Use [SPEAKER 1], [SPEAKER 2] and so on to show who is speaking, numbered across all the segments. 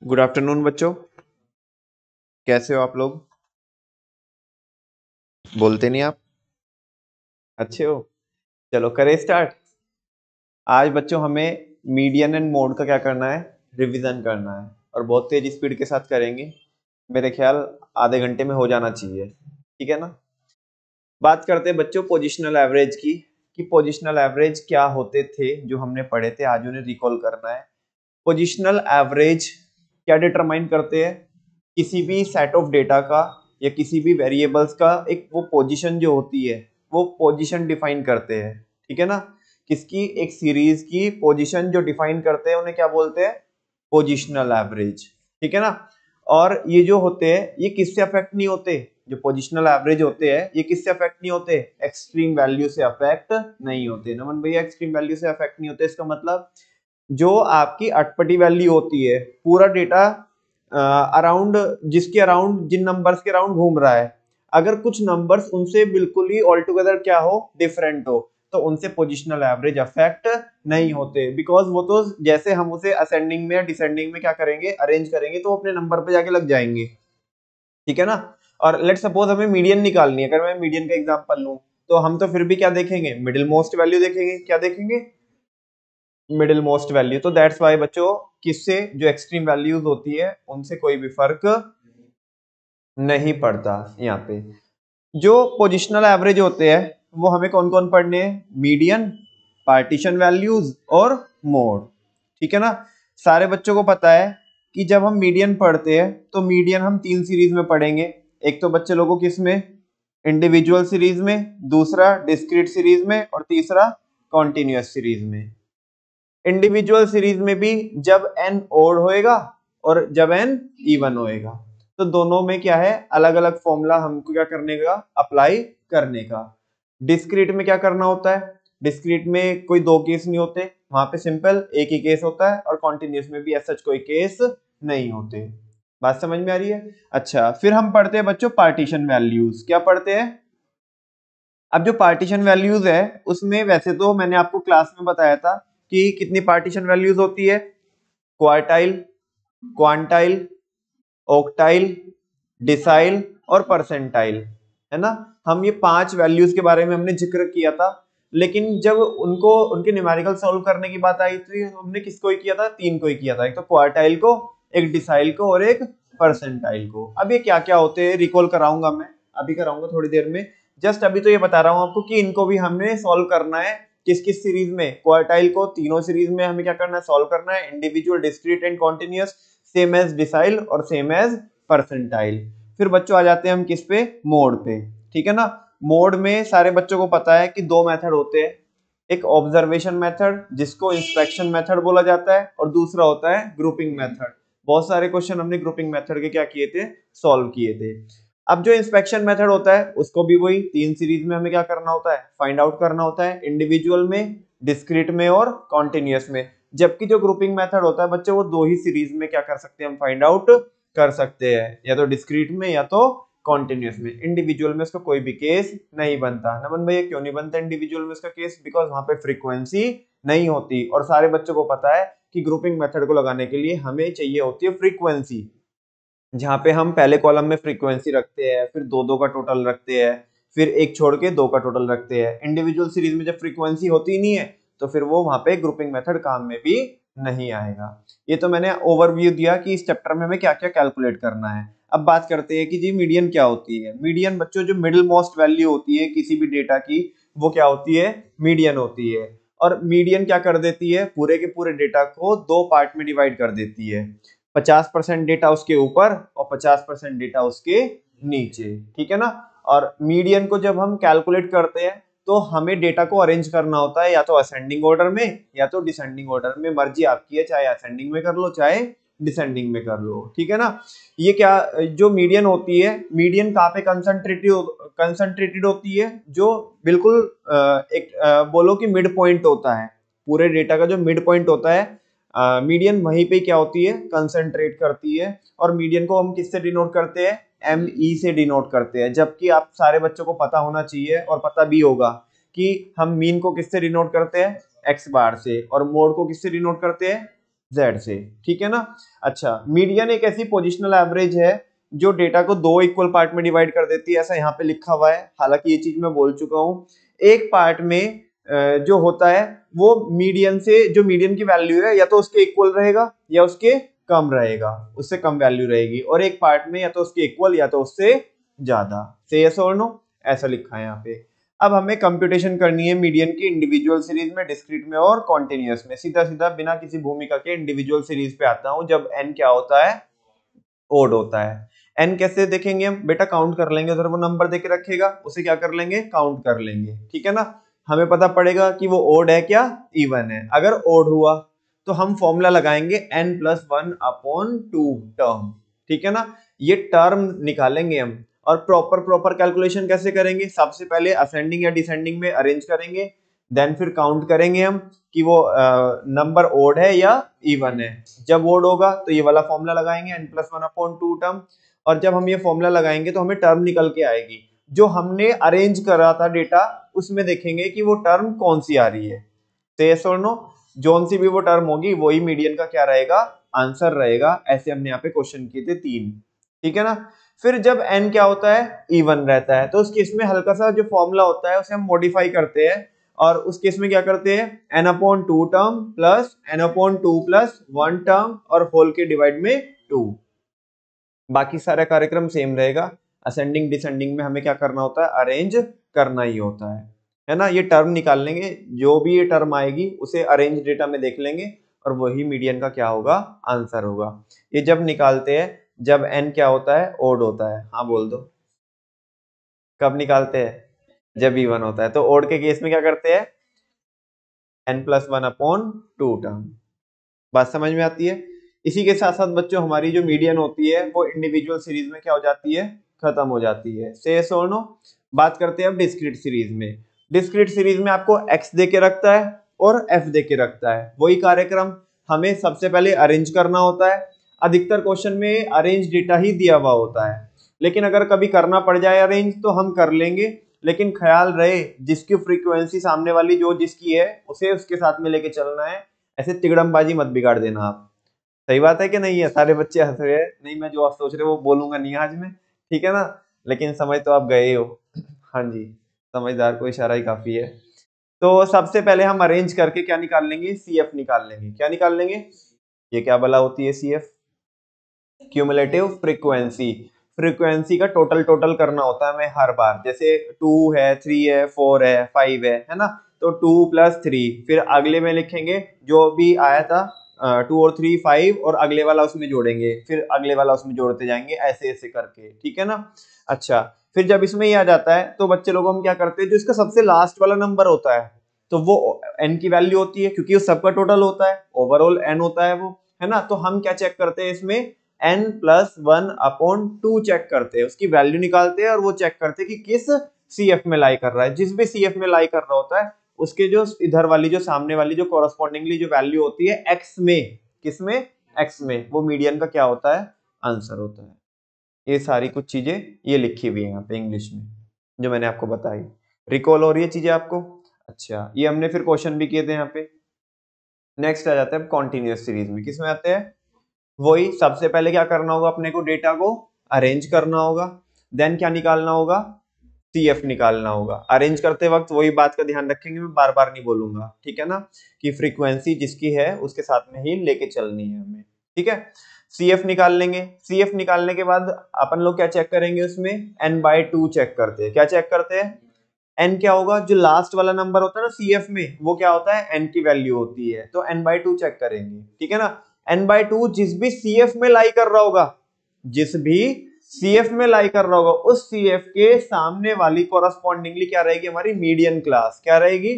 [SPEAKER 1] Good afternoon बच्चों, कैसे हो आप लोग? बोलते नहीं आप। अच्छे हो? चलो करें स्टार्ट। आज बच्चों हमें मीडियन एंड मोड का क्या करना है, रिवीजन करना है और बहुत तेज स्पीड के साथ करेंगे। मेरे ख्याल आधे घंटे में हो जाना चाहिए, ठीक है ना। बात करते हैं बच्चों पोजिशनल एवरेज की, कि पोजिशनल एवरेज क्या होते थे जो हमने पढ़े थे, आज उन्हें रिकॉल करना है। पोजिशनल एवरेज क्या डिटरमाइन करते हैं, किसी भी सेट ऑफ डेटा का या किसी भी वेरिएबल्स का एक वो पोजीशन जो होती है वो पोजीशन डिफाइन करते हैं, ठीक है ना। किसकी, एक सीरीज की पोजीशन जो डिफाइन करते हैं उन्हें क्या बोलते हैं, पोजिशनल एवरेज, ठीक है ना। और ये जो होते हैं ये किससे अफेक्ट नहीं होते, जो पोजिशनल एवरेज होते हैं ये किससे अफेक्ट नहीं होते, एक्सट्रीम वैल्यू से अफेक्ट नहीं होते। नमन भैया एक्सट्रीम वैल्यू से अफेक्ट नहीं होते, इसका मतलब जो आपकी अटपटी वैल्यू होती है, पूरा डेटा अराउंड, जिसके अराउंड, जिन नंबर्स के अराउंड घूम रहा है, अगर कुछ नंबर्स उनसे बिल्कुल ही ऑल टुगेदर क्या हो, डिफरेंट हो, तो उनसे पोजिशनल एवरेज अफेक्ट नहीं होते, बिकॉज वो तो जैसे हम उसे असेंडिंग में या डिसेंडिंग में क्या करेंगे, अरेंज करेंगे, तो अपने नंबर पे जाके लग जाएंगे, ठीक है ना। और लेट सपोज हमें मीडियन निकालनी है, अगर मैं मीडियन का एग्जांपल लूं, तो हम तो फिर भी क्या देखेंगे, मिडिल मोस्ट वैल्यू देखेंगे, क्या देखेंगे, मिडिल मोस्ट वैल्यू। तो दैट्स वाई बच्चों, किससे, जो एक्सट्रीम वैल्यूज होती है उनसे कोई भी फर्क नहीं पड़ता। यहाँ पे जो पोजिशनल एवरेज होते हैं वो हमें कौन कौन पढ़ने हैं, मीडियन, पार्टीशन वैल्यूज और मोड, ठीक है ना। सारे बच्चों को पता है कि जब हम मीडियन पढ़ते हैं तो मीडियन हम तीन सीरीज में पढ़ेंगे। एक तो बच्चे लोगों को किसमें, इंडिविजुअल सीरीज में, दूसरा डिस्क्रीट सीरीज में और तीसरा कॉन्टिन्यूअस सीरीज में। इंडिविजुअल सीरीज में भी जब n ओड होएगा और जब n इवन होएगा, तो दोनों में क्या है, अलग अलग फॉर्मूला हमको क्या करने का, अप्लाई करने का। डिस्क्रीट में क्या करना होता है, डिस्क्रीट में कोई दो केस नहीं होते, वहां पे सिंपल एक ही केस होता है, और कॉन्टिन्यूस में भी ऐसा कोई केस नहीं होते। बात समझ में आ रही है? अच्छा, फिर हम पढ़ते हैं बच्चों पार्टीशन वैल्यूज। क्या पढ़ते हैं? अब जो पार्टीशन वैल्यूज है उसमें वैसे तो मैंने आपको क्लास में बताया था कि कितनी पार्टीशन वैल्यूज होती है, क्वार्टाइल, क्वांटाइल, ऑक्टाइल, डिसाइल और परसेंटाइल, है ना। हम ये पांच वैल्यूज के बारे में हमने जिक्र किया था, लेकिन जब उनको उनके न्यूमेरिकल सॉल्व करने की बात आई थी, हमने किसको ही किया था, तीन को ही किया था, एक तो क्वार्टाइल को, एक डिसाइल को और एक परसेंटाइल को। अब ये क्या क्या होते हैं रिकॉल कराऊंगा मैं, अभी कराऊंगा थोड़ी देर में। जस्ट अभी तो ये बता रहा हूं आपको कि इनको भी हमने सॉल्व करना है, किस किस सीरीज में, क्वार्टाइल को तीनों सीरीज में हमें क्या करना है, सॉल्व करना है, individual, discrete and continuous, same as decile और सेम एज परसेंटाइल। फिर बच्चों आ जाते हैं हम किस पे, मोड पे, ठीक है ना। मोड में सारे बच्चों को पता है कि दो मेथड होते हैं, एक ऑब्जर्वेशन मेथड जिसको इंस्पेक्शन मेथड बोला जाता है, और दूसरा होता है ग्रुपिंग मेथड। बहुत सारे क्वेश्चन हमने ग्रुपिंग मेथड के क्या किए थे, सॉल्व किए थे। अब जो इंस्पेक्शन मेथड होता है उसको भी वही तीन सीरीज में हमें क्या करना होता है, फाइंड आउट करना होता है, इंडिविजुअल में, डिस्क्रीट में और कॉन्टिन्यूअस में। जबकि जो ग्रुपिंग मेथड होता है बच्चों, वो दो ही सीरीज में क्या कर सकते हैं, हम फाइंड आउट कर सकते हैं, या तो डिस्क्रीट में या तो कॉन्टिन्यूअस में। इंडिविजुअल में उसका कोई भी केस नहीं बनता। नमन भैया क्यों नहीं बनता इंडिविजुअल में उसका केस, बिकॉज वहां पे फ्रीक्वेंसी नहीं होती, और सारे बच्चों को पता है कि ग्रुपिंग मेथड को लगाने के लिए हमें चाहिए होती है फ्रीक्वेंसी, जहां पे हम पहले कॉलम में फ्रीक्वेंसी रखते हैं, फिर दो दो का टोटल रखते हैं, फिर एक छोड़ के दो का टोटल रखते हैं। इंडिविजुअल सीरीज में जब फ्रीक्वेंसी होती नहीं है तो फिर वो वहां पे ग्रुपिंग मेथड काम में भी नहीं आएगा। ये तो मैंने ओवरव्यू दिया कि इस चैप्टर में हमें क्या क्या कैलकुलेट करना है। अब बात करते हैं कि जी मीडियन क्या होती है। मीडियन बच्चों जो मिडिल मोस्ट वैल्यू होती है किसी भी डेटा की, वो क्या होती है, मीडियन होती है। और मीडियन क्या कर देती है, पूरे के पूरे डेटा को दो पार्ट में डिवाइड कर देती है, 50% डेटा उसके ऊपर और 50% डेटा उसके नीचे, ठीक है ना। और मीडियन को जब हम कैलकुलेट करते हैं तो हमें डेटा को अरेंज करना होता है, या तो असेंडिंग ऑर्डर में या तो डिसेंडिंग ऑर्डर में, मर्जी आपकी है, चाहे असेंडिंग में कर लो चाहे डिसेंडिंग में कर लो, ठीक है ना। ये क्या, जो मीडियन होती है, मीडियन कहाँ पे कंसंट्रेटेड होती है, जो बिल्कुल एक बोलो कि मिड पॉइंट होता है, पूरे डेटा का जो मिड पॉइंट होता है, मीडियन वहीं पे क्या होती है, कंसंट्रेट करती है। और मीडियन को हम किससे डिनोट करते हैं, ME से डिनोट करते हैं। जबकि आप सारे बच्चों को पता होना चाहिए और पता भी होगा कि हम मीन को किससे डिनोट करते हैं, x बार से, और मोड को किससे डिनोट करते हैं, Z से, ठीक है ना। अच्छा, मीडियन एक ऐसी पोजिशनल एवरेज है जो डेटा को दो इक्वल पार्ट में डिवाइड कर देती है, ऐसा यहाँ पे लिखा हुआ है, हालांकि ये चीज मैं बोल चुका हूँ। एक पार्ट में जो होता है वो मीडियन से, जो मीडियन की वैल्यू है या तो उसके इक्वल रहेगा या उसके कम रहेगा, उससे कम वैल्यू रहेगी, और एक पार्ट में या तो उसके इक्वल या तो उससे ज्यादा। से यस और नो, ऐसा लिखा है यहाँ पे। अब हमें कंप्यूटेशन करनी है मीडियन की इंडिविजुअल सीरीज में, डिस्क्रीट में और कॉन्टिन्यूअस में। सीधा सीधा बिना किसी भूमिका के इंडिविजुअल सीरीज पे आता हूँ जब n क्या होता है, ओड होता है। n कैसे देखेंगे हम बेटा, काउंट कर लेंगे, उधर वो नंबर देके रखेगा उसे क्या कर लेंगे, काउंट कर लेंगे, ठीक है ना। हमें पता पड़ेगा कि वो ओड है क्या इवन है। अगर ओड हुआ तो हम फॉर्मूला लगाएंगे n+1/2 टर्म, ठीक है ना। ये टर्म निकालेंगे हम, और प्रॉपर कैलकुलेशन कैसे करेंगे, सबसे पहले असेंडिंग या डिसेंडिंग में अरेंज करेंगे, देन फिर काउंट करेंगे हम कि वो नंबर ओड है या इवन है। जब ओड होगा तो ये वाला फॉर्मूला लगाएंगे n+1/2 टर्म, और जब हम ये फॉर्मूला लगाएंगे तो हमें टर्म निकल के आएगी। जो हमने अरेंज करा था डेटा उसमें देखेंगे कि वो टर्म कौन सी आ रही है। यस और नो, जोन सी भी वो टर्म होगी वही मीडियन का क्या रहेगा, आंसर रहेगा। ऐसे हमने यहाँ पे क्वेश्चन किए थे 3, ठीक है ना। फिर जब n क्या होता है, इवन रहता है, तो उस केस में हल्का सा जो फॉर्मूला होता है उसे हम मॉडिफाई करते हैं, और उस केस में क्या करते हैं, n/2 term plus n/2 plus 1 term और होल के डिवाइड में 2। बाकी सारा कार्यक्रम सेम रहेगा। असेंडिंग डिसेंडिंग में हमें क्या करना होता है, अरेंज करना ही होता है ना। ये टर्म निकाल लेंगे, जो भी ये टर्म आएगी उसे अरेंज डेटा में देख लेंगे, और वही मीडियन का क्या होगा, आंसर होगा। ये जब निकालते हैं जब n क्या होता है, ओड होता है। हाँ बोल दो, कब निकालते हैं, जब इवन होता है। तो ओड के केस में क्या करते हैं, n+1/2 टर्म। बात समझ में आती है। इसी के साथ साथ बच्चों हमारी जो मीडियन होती है वो इंडिविजुअल सीरीज में क्या हो जाती है, खत्म हो जाती है। से यस और नो। बात करते हैं अब डिस्क्रीट सीरीज में। डिस्क्रीट सीरीज में आपको x दे के रखता है और f दे के रखता है, वही कार्यक्रम हमें सबसे पहले अरेंज करना होता है। अधिकतर क्वेश्चन में अरेंज डेटा ही दिया हुआ होता है, लेकिन अगर कभी करना पड़ जाए अरेंज तो हम कर लेंगे, लेकिन ख्याल रहे जिसकी फ्रीक्वेंसी सामने वाली जो जिसकी है उसे उसके साथ में लेके चलना है। ऐसे तिगड़मबाजी मत बिगाड़ देना आप। सही बात है कि नहीं है, सारे बच्चे हंस रहे हैं, नहीं मैं जो आप सोच रहे हो वो बोलूंगा नहीं आज में, ठीक है ना। लेकिन समझ तो आप गए हो। हाँ जी, समझदार को इशारा ही काफी है। तो सबसे पहले हम अरेंज करके क्या निकाल लेंगे, CF निकाल लेंगे। क्या निकाल लेंगे, ये क्या बला होती है CF, क्यूमुलेटिव फ्रीक्वेंसी। फ्रीक्वेंसी का टोटल करना होता है हमें हर बार, जैसे 2 है, 3 है, 4 है, 5 है ना। तो 2 + 3, फिर अगले में लिखेंगे जो भी आया था 2 और 3 5, और अगले वाला उसमें जोड़ेंगे, फिर अगले वाला उसमें जोड़ते जाएंगे, ऐसे ऐसे करके, ठीक है ना। अच्छा, फिर जब इसमें ये आ जाता है तो बच्चे लोग हम क्या करते हैं, जो इसका सबसे लास्ट वाला नंबर होता है तो वो n की वैल्यू होती है, क्योंकि वो सबका टोटल होता है, ओवरऑल n होता है वो, है ना। तो हम क्या चेक करते हैं इसमें, n+1/2 चेक करते हैं, उसकी वैल्यू निकालते हैं, और वो चेक करते हैं कि किस CF में लाई कर रहा है। जिस भी CF में लाई कर रहा होता है उसके जो इधर वाली जो सामने वाली जो कॉरस्पॉन्डिंगली जो वैल्यू होती है x में, किसमें, x में, वो मीडियन का क्या होता है, आंसर होता है। ये सारी कुछ चीजें ये लिखी हुई है यहाँ पे इंग्लिश में जो मैंने आपको बताई। रिकॉल हो रही है चीजें आपको। अच्छा, ये हमने फिर क्वेश्चन भी किए थे यहाँ पे। नेक्स्ट आ जाता है कॉन्टिन्यूअस सीरीज में, किसमें आते हैं, वही सबसे पहले क्या करना होगा, अपने को डेटा को अरेंज करना होगा, देन क्या निकालना होगा, CF निकालना होगा। अरेंज करते वक्त वही बात का ध्यान रखेंगे, मैं बार बार नहीं बोलूंगा, ठीक है ना, कि फ्रीक्वेंसी जिसकी है उसके साथ में ही लेके चलनी है हमें, ठीक है। CF निकाल लेंगे। CF निकालने के बाद अपन लोग क्या चेक करेंगे, उसमें n/2 चेक करते हैं। क्या चेक करते हैं, n क्या होगा, जो लास्ट वाला नंबर होता है ना CF में, वो क्या होता है, n की वैल्यू होती है, तो n/2 चेक करेंगे, ठीक है ना। n/2 जिस भी CF में लाई कर रहा होगा, जिस भी CF में लाई कर रहा होगा, उस CF के सामने वाली कॉरस्पॉन्डिंगली क्या रहेगी, हमारी मीडियन क्लास। क्या रहेगी,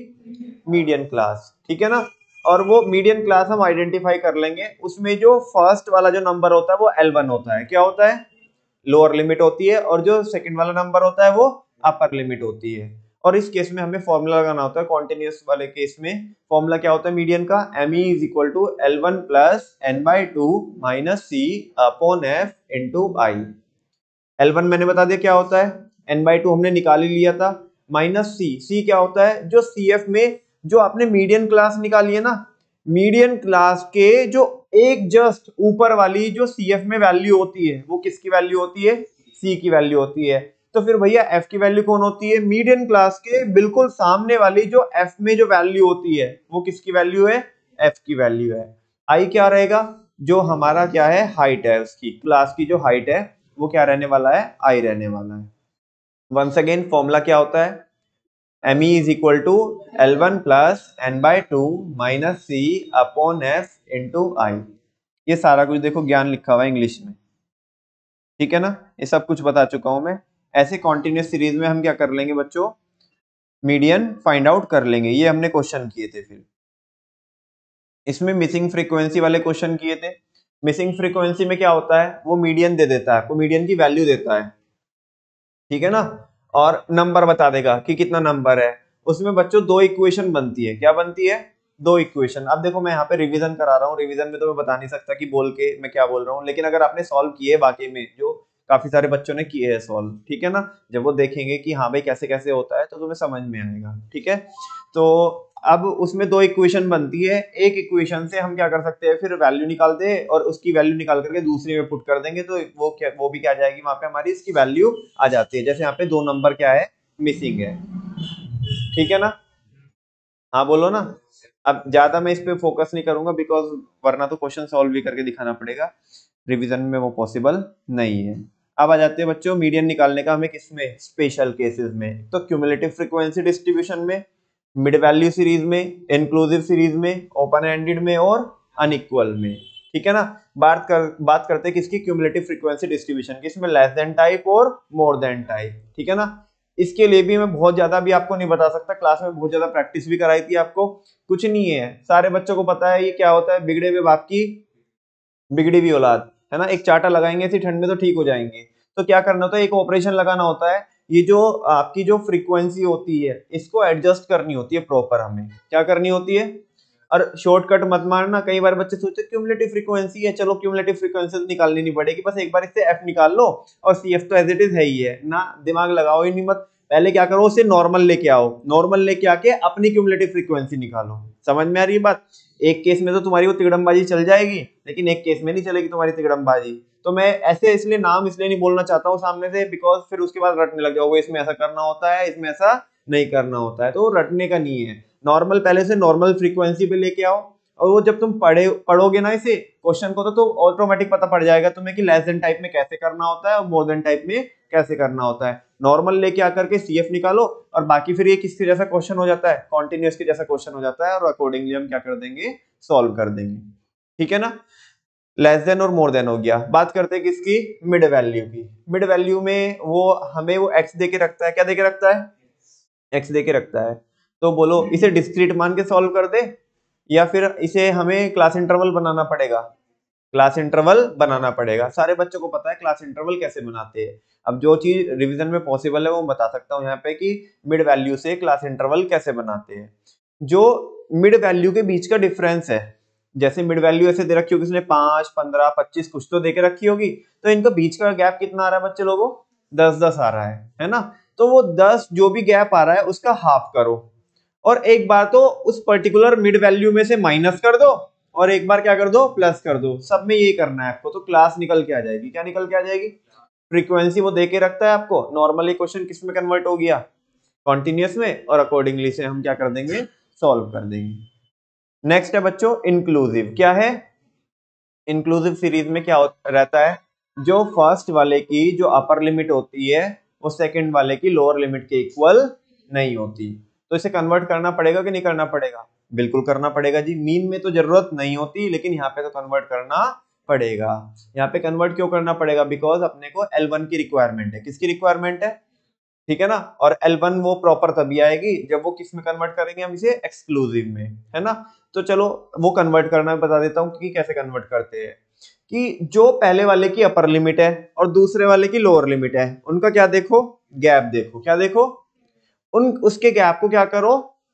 [SPEAKER 1] मीडियन क्लास, ठीक है ना। और वो मीडियन क्लास हम आइडेंटिफाई कर लेंगे। उसमें जो फर्स्ट वाला जो नंबर होता है वो L1 होता है। क्या होता है, लोअर लिमिट होती है, और जो सेकंड वाला नंबर होता है वो अपर लिमिट होती है। और इस केस में हमें फॉर्मूला लगाना होता है, कॉन्टिन्यूअस वाले केस में फॉर्मूला क्या होता है मीडियन का, ME = L1 + n/2 - C/F × I। L1 मैंने बता दिया क्या होता है, n/2 हमने निकाल ही लिया था, माइनस C क्या होता है, जो CF में जो आपने मीडियन क्लास निकाली है ना, मीडियन क्लास के जो एक जस्ट ऊपर वाली जो CF में वैल्यू होती है वो किसकी वैल्यू होती है? C की वैल्यू होती है। तो फिर भैया F की वैल्यू कौन होती है? मीडियन क्लास के बिल्कुल सामने वाली जो F में जो वैल्यू होती है वो किसकी वैल्यू है? F की वैल्यू है। I क्या रहेगा? जो हमारा क्या है? हाइट है, उसकी क्लास की जो हाइट है वो क्या रहने वाला है? I रहने वाला है। वंस अगेन फॉर्मूला क्या होता है? ME is equal to L1 plus N by 2 minus C upon F into I। ये सारा कुछ देखो ज्ञान लिखा हुआ है इंग्लिश में, ठीक है ना? ये सब कुछ बता चुका हूं मैं। ऐसे कॉन्टिन्यूस सीरीज में हम क्या कर लेंगे बच्चों? मीडियन फाइंड आउट कर लेंगे। ये हमने क्वेश्चन किए थे। फिर इसमें मिसिंग फ्रीक्वेंसी वाले क्वेश्चन किए थे। मिसिंग फ्रीक्वेंसी में क्या होता है? वो मीडियन दे देता है आपको, मीडियन की वैल्यू देता है, ठीक है ना, और नंबर बता देगा कि कितना नंबर है। उसमें बच्चों दो इक्वेशन बनती है। क्या बनती है? दो इक्वेशन। अब देखो मैं यहाँ पे रिवीजन करा रहा हूँ, रिवीजन में तो मैं बता नहीं सकता कि बोल के मैं क्या बोल रहा हूँ, लेकिन अगर आपने सॉल्व किए वाकई में, जो काफी सारे बच्चों ने किए हैं सॉल्व, ठीक है ना, जब वो देखेंगे कि हाँ भाई कैसे कैसे होता है तो तुम्हें समझ में आएगा, ठीक है। तो अब उसमें दो इक्वेशन बनती है। एक इक्वेशन से हम क्या कर सकते हैं? फिर वैल्यू निकाल दे और उसकी वैल्यू निकाल करके दूसरी में पुट कर देंगे, तो वो भी क्या आ जाएगी वहां पे? हमारी इसकी वैल्यू आ जाती है। जैसे यहाँ पे 2 नंबर क्या है? मिसिंग है, ठीक है ना? हाँ बोलो ना। अब ज्यादा मैं इस पे फोकस नहीं करूंगा बिकॉज वरना तो क्वेश्चन सॉल्व भी करके दिखाना पड़ेगा, रिवीजन में वो पॉसिबल नहीं है। अब आ जाते हैं बच्चों मीडियन निकालने का हमें किसमें? स्पेशल केसेस में। तो क्यूमुलेटिव फ्रीक्वेंसी डिस्ट्रीब्यूशन में, मिड वैल्यू सीरीज में, इंक्लूसिव सीरीज में, ओपन एंडेड में और अनइक्वल में, ठीक है ना। बात करते हैं किसकी? क्यूमुलेटिव फ्रीक्वेंसी डिस्ट्रीब्यूशन की। इसमें लेस देन टाइप और मोर देन टाइप, ठीक है ना। इसके लिए भी मैं बहुत ज्यादा भी आपको नहीं बता सकता, क्लास में बहुत ज्यादा प्रैक्टिस भी कराई थी आपको। कुछ नहीं है, सारे बच्चों को पता है ये क्या होता है। बिगड़े हुए बाप की बिगड़ी हुई औलाद, है ना। एक चाटा लगाएंगे इसी ठंड में तो ठीक हो जाएंगे। तो क्या करना होता है? एक ऑपरेशन लगाना होता है। ये जो आपकी जो फ्रीक्वेंसी होती है इसको एडजस्ट करनी होती है प्रॉपर। हमें क्या करनी होती है? और शॉर्टकट मत मारना। कई बार बच्चे सोचते हैं क्यूमुलेटिव फ्रीक्वेंसी है, चलो क्यूमुलेटिव फ्रीक्वेंसी निकालनी नहीं पड़ेगी, बस एक बार इससे एफ निकाल लो और सी एफ तो एज इट इज है ही है ना। दिमाग लगाओ ही नहीं मत। पहले क्या करो? उसे नॉर्मल लेके आओ, नॉर्मल लेके आके अपनी क्यूमुलेटिव फ्रीक्वेंसी निकालो। समझ में आ रही है बात? एक केस में तो तुम्हारी वो तिगड़मबाजी चल जाएगी, लेकिन एक केस में नहीं चलेगी तुम्हारी तिगड़मबाजी। तो मैं ऐसे इसलिए नाम इसलिए नहीं बोलना चाहता हूँ सामने से, बिकॉज फिर उसके बाद रटने लग जाओगे, इसमें ऐसा करना होता है, इसमें ऐसा नहीं करना होता है। तो रटने का नहीं है। नॉर्मल पहले से नॉर्मल फ्रीक्वेंसी पे लेके आओ, और वो जब तुम पढ़ोगे ना इसे क्वेश्चन को तो ऑटोमेटिक पता पड़ जाएगा तुम्हें कि लेस देन टाइप में कैसे करना होता है और मोर देन टाइप में कैसे करना होता है। नॉर्मल लेके आकर के सीएफ निकालो और बाकी फिर ये किसके जैसा क्वेश्चन हो जाता है? कॉन्टिन्यूअस के जैसा क्वेश्चन हो जाता है, और अकॉर्डिंगली हम क्या कर देंगे? सॉल्व कर देंगे, ठीक है ना। लेस देन और मोर देन हो गया। बात करते हैं किसकी? मिड वैल्यू की। मिड वैल्यू में वो हमें वो एक्स दे के रखता है। क्या दे के रखता है? एक्स दे के रखता है। तो बोलो इसे डिस्क्रीट मान के सॉल्व कर दे, या फिर इसे हमें क्लास इंटरवल बनाना पड़ेगा? क्लास इंटरवल बनाना पड़ेगा। सारे बच्चों को पता है क्लास इंटरवल कैसे बनाते हैं। अब जो चीज रिवीजन में पॉसिबल है वो बता सकता हूँ यहाँ पे कि मिड वैल्यू से क्लास इंटरवल कैसे बनाते हैं। जो मिड वैल्यू के बीच का डिफरेंस है, जैसे मिड वैल्यू ऐसे दे रखी होगी इसने 5, 15, 25 कुछ तो देके रखी होगी, तो इनका बीच का गैप कितना आ रहा है बच्चे लोगों? 10-10 आ रहा है ना। तो वो 10 जो भी गैप आ रहा है उसका हाफ करो, और एक बार तो उस पर्टिकुलर मिड वैल्यू में से माइनस कर दो, और एक बार क्या कर दो? प्लस कर दो। सब में यही करना है आपको। तो क्लास निकल के आ जाएगी। क्या निकल के आ जाएगी? फ्रीक्वेंसी वो देके रखता है आपको। नॉर्मली क्वेश्चन किस में कन्वर्ट हो गया? कॉन्टिन्यूअस में, और अकॉर्डिंगली से हम क्या कर देंगे? सॉल्व कर देंगे। नेक्स्ट है बच्चों इंक्लूसिव। क्या है? इंक्लूसिव सीरीज में क्या रहता है? जो फर्स्ट वाले की जो अपर लिमिट होती है वो सेकंड वाले की लोअर लिमिट के इक्वल नहीं होती। तो इसे कन्वर्ट करना पड़ेगा कि नहीं करना पड़ेगा? बिल्कुल करना पड़ेगा जी। मीन में तो जरूरत नहीं होती, लेकिन यहाँ पे तो कन्वर्ट करना पड़ेगा। यहाँ पे कन्वर्ट क्यों करना पड़ेगा? बिकॉज अपने को L1 की रिक्वायरमेंट है। किसकी रिक्वायरमेंट है? ठीक है ना। और L1 वो प्रॉपर तभी आएगी जब वो किस में कन्वर्ट करेंगे? हम इसे एक्सक्लूसिव में, है ना। तो चलो वो कन्वर्ट करना बता देता हूँ कि कैसे कन्वर्ट करते हैं। कि जो पहले वाले की अपर लिमिट है और दूसरे वाले की लोअर लिमिट है, उनका क्या देखो? गैप देखो। क्या देखो? उसके गैप को क्या करो?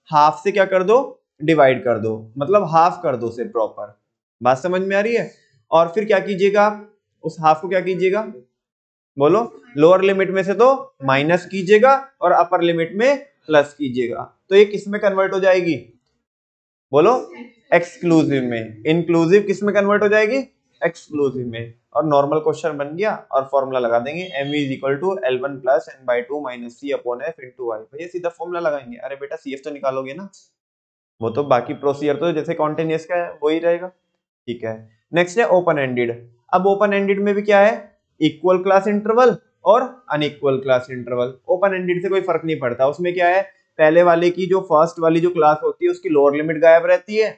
[SPEAKER 1] हाफ से क्या कर दो? डिवाइड कर दो, मतलब हाफ कर दो उसे प्रॉपर। बात समझ में आ रही है? और फिर क्या कीजिएगा? उस हाफ को क्या कीजिएगा? बोलो। लोअर लिमिट में से तो माइनस कीजिएगा और अपर लिमिट में प्लस कीजिएगा। तो ये किस में कन्वर्ट हो जाएगी? बोलो। एक्सक्लूसिव में, इंक्लूसिव किस में कन्वर्ट हो जाएगी, एक्सक्लूसिव में। और नॉर्मल क्वेश्चन बन गया और फॉर्मूला लगा देंगे m is equal to L1 plus n/2 minus c upon f into y। भैया सीधा फॉर्मूला लगाएंगे। अरे बेटा CF तो निकालोगे ना, वो तो बाकी प्रोसीजर तो जैसे कॉन्टिन्यूअस का है वही रहेगा। ठीक है, नेक्स्ट है ओपन एंडेड। अब ओपन एंडेड में भी क्या है, इक्वल क्लास इंटरवल और unequal class interval. Open ended से कोई फर्क नहीं पड़ता, उसमें क्या है, पहले वाले की जो फर्स्ट वाली जो क्लास होती है उसकी लोअर लिमिट गायब रहती है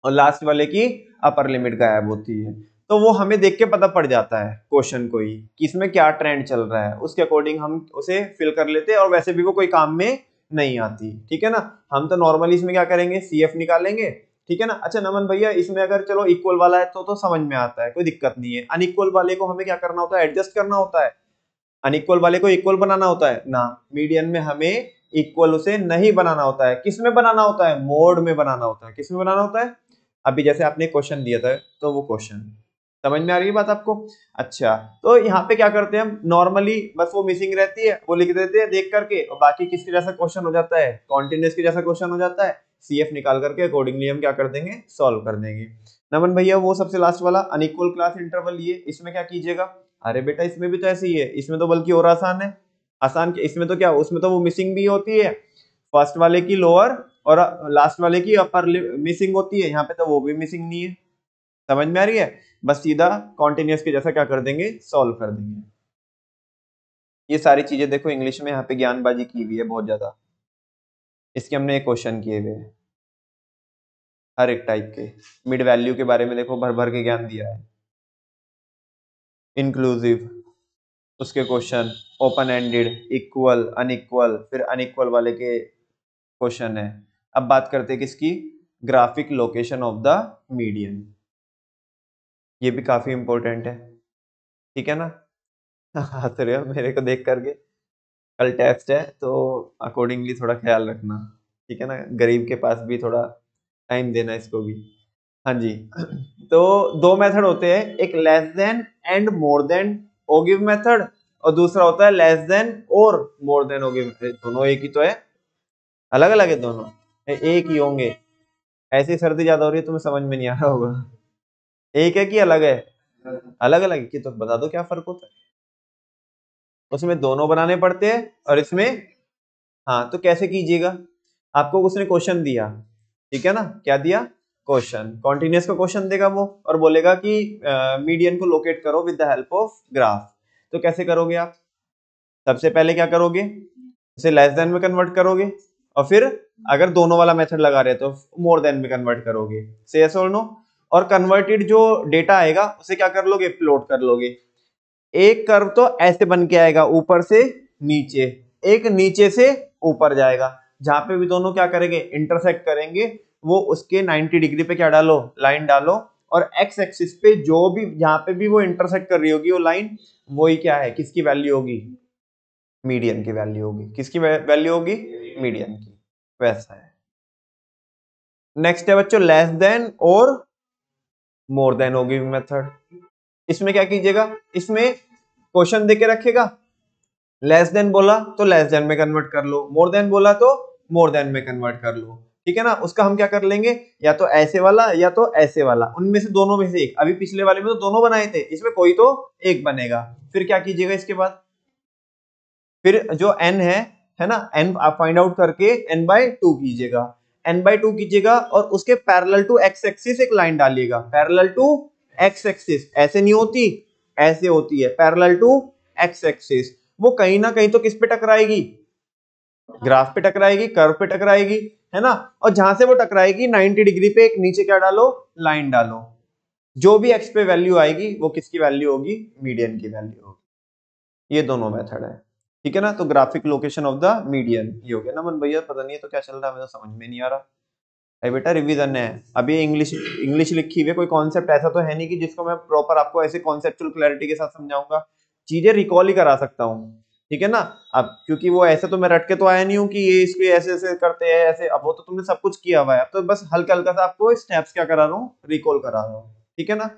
[SPEAKER 1] और लास्ट वाले की अपर लिमिट गायब होती है। तो वो हमें देख के पता पड़ जाता है क्वेश्चन को ही कि इसमें क्या ट्रेंड चल रहा है, उसके अकॉर्डिंग हम उसे फिल कर लेते हैं और वैसे भी वो कोई काम में नहीं आती। ठीक है ना, हम तो नॉर्मली इसमें क्या करेंगे, CF निकालेंगे। ठीक है ना। अच्छा नमन भैया, इसमें अगर चलो इक्वल वाला है तो समझ में आता है, कोई दिक्कत नहीं है। अनइक्वल वाले को हमें क्या करना होता है, एडजस्ट करना होता है। अनइक्वल वाले को इक्वल बनाना होता है ना, मीडियन में हमें इक्वल उसे नहीं बनाना होता है। किस में बनाना होता है, मोड में बनाना होता है। किस में बनाना होता है, अभी जैसे आपने क्वेश्चन दिया था तो वो क्वेश्चन समझ में आ रही है बात आपको। अच्छा, तो यहाँ पे क्या करते हैं हम, नॉर्मली बस वो मिसिंग रहती है वो लिख देते हैं देख करके, और बाकी किसके जैसा क्वेश्चन हो जाता है, कॉन्टिन्यूअस के जैसा क्वेश्चन हो जाता है। CF निकाल करके अकॉर्डिंगली हम क्या कर देंगे, सॉल्व कर देंगे। नमन भैया वो सबसे लास्ट वाला अनइक्वल क्लास इंटरवल, ये इसमें क्या कीजिएगा, अरे बेटा इसमें भी तो ऐसे ही है, इसमें तो बल्कि और आसान है। आसान इसमें तो क्या, उसमें तो वो मिसिंग भी होती है, फर्स्ट वाले की लोअर और लास्ट वाले की अपर मिसिंग होती है। यहाँ पे तो वो भी मिसिंग नहीं है। समझ में आ रही है, बस सीधा कॉन्टिन्यूअस के जैसा क्या कर देंगे, सॉल्व कर देंगे। ये सारी चीजें देखो इंग्लिश में यहाँ पे ज्ञानबाजी की हुई है बहुत ज्यादा, इसके हमने एक क्वेश्चन किए हुए हर एक टाइप के। मिड वैल्यू के बारे में देखो भर भर के ज्ञान दिया है, इंक्लूसिव उसके question, open ended, equal, unequal, फिर अनइक्वल वाले के क्वेश्चन है। अब बात करते हैं किसकी, graphic location of the median, ये भी काफी इंपॉर्टेंट है। ठीक है ना। हंस रहे हो मेरे को देख करके, कल टेस्ट है तो अकॉर्डिंगली थोड़ा ख्याल रखना। ठीक है ना, गरीब के पास भी थोड़ा टाइम देना इसको भी। हाँ जी। तो दो मेथड होते हैं, एक less than and more than ogive method, और दूसरा होता है लेस देन और मोर देन ओगिव मेथड। दोनों एक ही तो है, अलग अलग है दोनों, एक ही होंगे। ऐसी सर्दी ज्यादा हो रही है तुम्हें समझ में नहीं आ रहा होगा, एक है कि अलग है, अलग अलग है कि, तो बता दो क्या फर्क होता है। उसमें दोनों बनाने पड़ते हैं और इसमें, हाँ तो कैसे कीजिएगा, आपको उसने क्वेश्चन दिया, ठीक है ना, क्या दिया, क्वेश्चन, कॉन्टिन्यूअस का क्वेश्चन देगा वो और बोलेगा कि मीडियन को लोकेट करो with the help of graph. तो कैसे करोगे आप, सबसे पहले क्या करोगे, इसे लेस देन में कन्वर्ट करोगे, और फिर अगर दोनों वाला मेथड लगा रहे तो मोर देन में कन्वर्ट करोगे। से यस और नो। और कन्वर्टेड जो डेटा आएगा उसे क्या कर लोगे, प्लॉट कर लोगे। एक कर्व तो ऐसे बन के आएगा ऊपर से नीचे, एक नीचे से ऊपर जाएगा, जहां पे भी दोनों क्या करेंगे, इंटरसेक्ट करेंगे, वो उसके 90 डिग्री पे क्या डालो, लाइन डालो, और एक्स एक्सिस पे जो भी जहां पे भी वो इंटरसेक्ट कर रही होगी वो लाइन, वही क्या है, किसकी वैल्यू होगी, मीडियन की वैल्यू होगी। किसकी वैल्यू होगी, मीडियन की। वैसा है। नेक्स्ट है बच्चों लेस देन और मोर देन होगी मेथड। इसमें क्या कीजिएगा, इसमें क्वेश्चन देके रखेगा, लेस देन बोला तो लेस देन में कन्वर्ट कर लो, मोर देन बोला तो मोर देन में कन्वर्ट कर लो। ठीक है ना, उसका हम क्या कर लेंगे, या तो ऐसे वाला या तो ऐसे वाला, उनमें से दोनों में से एक। अभी पिछले वाले में तो दोनों बनाए थे, इसमें कोई तो एक बनेगा। फिर क्या कीजिएगा इसके बाद, फिर जो n है ना, n आप फाइंड आउट करके n/2 कीजिएगा, n/2 कीजिएगा और उसके पैरेलल टू x एक्सिस एक लाइन डालिएगा, पैरेलल टू x एक्सिस, ऐसे नहीं होती, ऐसे होती है, पैरेलल टू x एक्सिस। वो कहीं ना कहीं तो किस पे टकराएगी, ग्राफ पे टकराएगी, कर्व पे टकराएगी, है ना। और जहां से वो टकराएगी 90 डिग्री पे एक नीचे क्या डालो, लाइन डालो, जो भी x पे वैल्यू आएगी वो किसकी वैल्यू होगी, मीडियन की वैल्यू होगी। ये दोनों मेथड है। ठीक है ना, तो graphic location of the median ये हो गया ना। मन भैया पता नहीं है तो क्या चल रहा है, मुझे समझ में नहीं आ रहा। अरे बेटा रिवीजन है, अभी इंग्लिश इंग्लिश लिखी हुई है, कोई कॉन्सेप्ट ऐसा तो है नहीं कि जिसको मैं प्रॉपर आपको ऐसे कॉन्सेप्चुअल क्लैरिटी के साथ समझाऊंगा, चीजें रिकॉल ही करा सकता हूँ। ठीक है ना, अब क्योंकि वो ऐसे तो मैं रट के तो आया नहीं हूँ कि ये इसको ऐसे ऐसे करते हैं ऐसे, अब वो तो तुमने सब कुछ किया हुआ है, अब तो बस हल्का हल्का सा आपको स्टेप्स क्या करा रहा हूँ, रिकॉल करा रहा हूँ। ठीक है ना,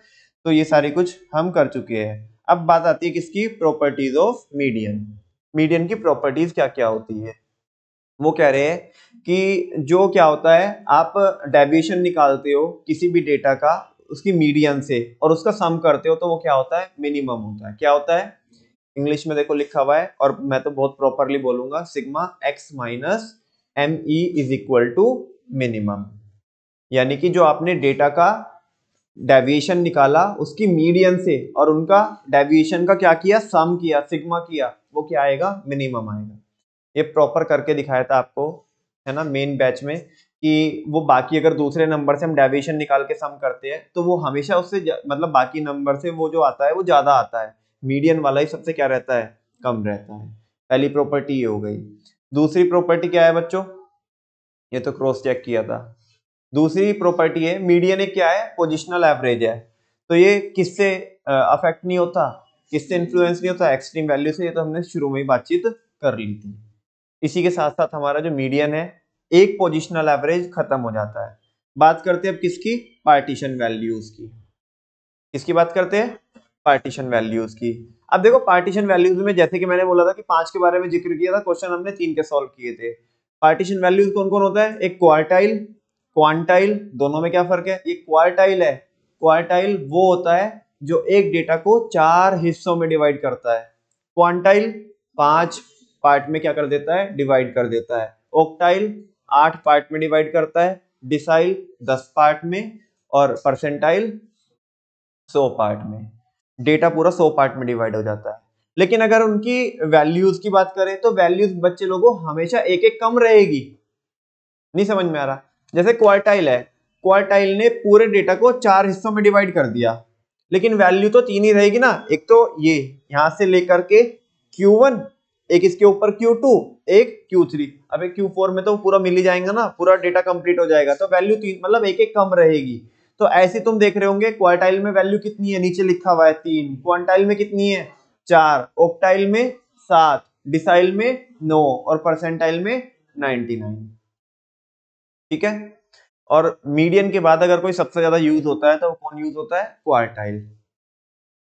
[SPEAKER 1] तो ये सारी कुछ हम कर चुके हैं। अब बात आती है किसकी, प्रॉपर्टीज ऑफ मीडियन। मीडियन की प्रॉपर्टीज क्या क्या होती है। वो कह रहे हैं कि जो क्या होता है, आप डेविएशन निकालते हो किसी भी डेटा का उसकी मीडियन से और उसका सम करते हो तो वो क्या होता है, मिनिमम होता है। क्या होता है, इंग्लिश में देखो लिखा हुआ है और मैं तो बहुत प्रॉपरली बोलूंगा, sigma x minus M E is equal to minimum. यानी कि जो आपने डेटा का डेविएशन निकाला उसकी मीडियन से और उनका डेविएशन का क्या किया, सम किया, सिग्मा किया, वो क्या आएगा, मिनिमम आएगा। ये प्रॉपर करके दिखाया था आपको, है ना, मेन बैच में, कि वो बाकी अगर दूसरे नंबर से हम डेविएशन निकाल के सम करते हैं तो वो हमेशा उससे मतलब बाकी नंबर से वो जो आता है वो ज्यादा आता है, मीडियन वाला ही सबसे क्या रहता है, कम रहता है। पहली प्रॉपर्टी ये हो गई। दूसरी प्रॉपर्टी क्या है बच्चों, ये तो क्रॉस चेक किया था। दूसरी प्रॉपर्टी है मीडियन, एक क्या है, पोजिशनल एवरेज है। तो ये किससे अफेक्ट नहीं होता, किससे इन्फ्लुएंस नहीं होता, एक्सट्रीम वैल्यू से। ये तो हमने शुरू में ही बातचीत कर ली थी। इसी के साथ साथ हमारा जो मीडियन है, एक पोजिशनल एवरेज खत्म हो जाता है। बात करते हैं अब किसकी, पार्टीशन वैल्यूज की। किसकी बात करते हैं, पार्टीशन वैल्यूज की। अब देखो पार्टीशन वैल्यूज में जैसे कि मैंने बोला था कि 5 के बारे में जिक्र किया था, क्वेश्चन हमने 3 के सॉल्व किए थे। पार्टीशन वैल्यूज कौन कौन होता है, एक क्वार्टाइल, क्वांटाइल, दोनों में क्या फर्क है, ये क्वार्टाइल है। क्वार्टाइल वो होता है जो एक डेटा को 4 हिस्सों में डिवाइड करता है। क्वांटाइल 5 पार्ट में क्या कर देता है, डिवाइड कर देता है। ऑक्टाइल 8 पार्ट में डिवाइड करता है। डिसाइल 10 पार्ट में। और परसेंटाइल 100 पार्ट में। डेटा पूरा 100 पार्ट में डिवाइड हो जाता है। लेकिन अगर उनकी वैल्यूज की बात करें तो वैल्यूज बच्चे लोगों हमेशा एक एक कम रहेगी। नहीं समझ में आ रहा, जैसे क्वार्टाइल है, क्वार्टाइल ने पूरे डेटा को 4 हिस्सों में डिवाइड कर दिया, लेकिन वैल्यू तो 3 ही रहेगी ना। एक तो ये यहां से लेकर के Q1, एक इसके ऊपर Q2, एक Q3। अब एक Q4 में तो पूरा मिल ही जाएगा ना, पूरा डेटा कंप्लीट हो जाएगा, तो वैल्यू 3 मतलब एक एक कम रहेगी। तो ऐसे तुम देख रहे होंगे क्वार्टाइल में वैल्यू कितनी है, नीचे लिखा हुआ है 3, क्वांटाइल में कितनी है 4, ऑक्टाइल में 7, डिसाइल में 9 और परसेंटाइल में 99। ठीक है। और मीडियन के बाद अगर कोई सबसे ज्यादा यूज होता है तो वो कौन यूज होता है, क्वार्टाइल।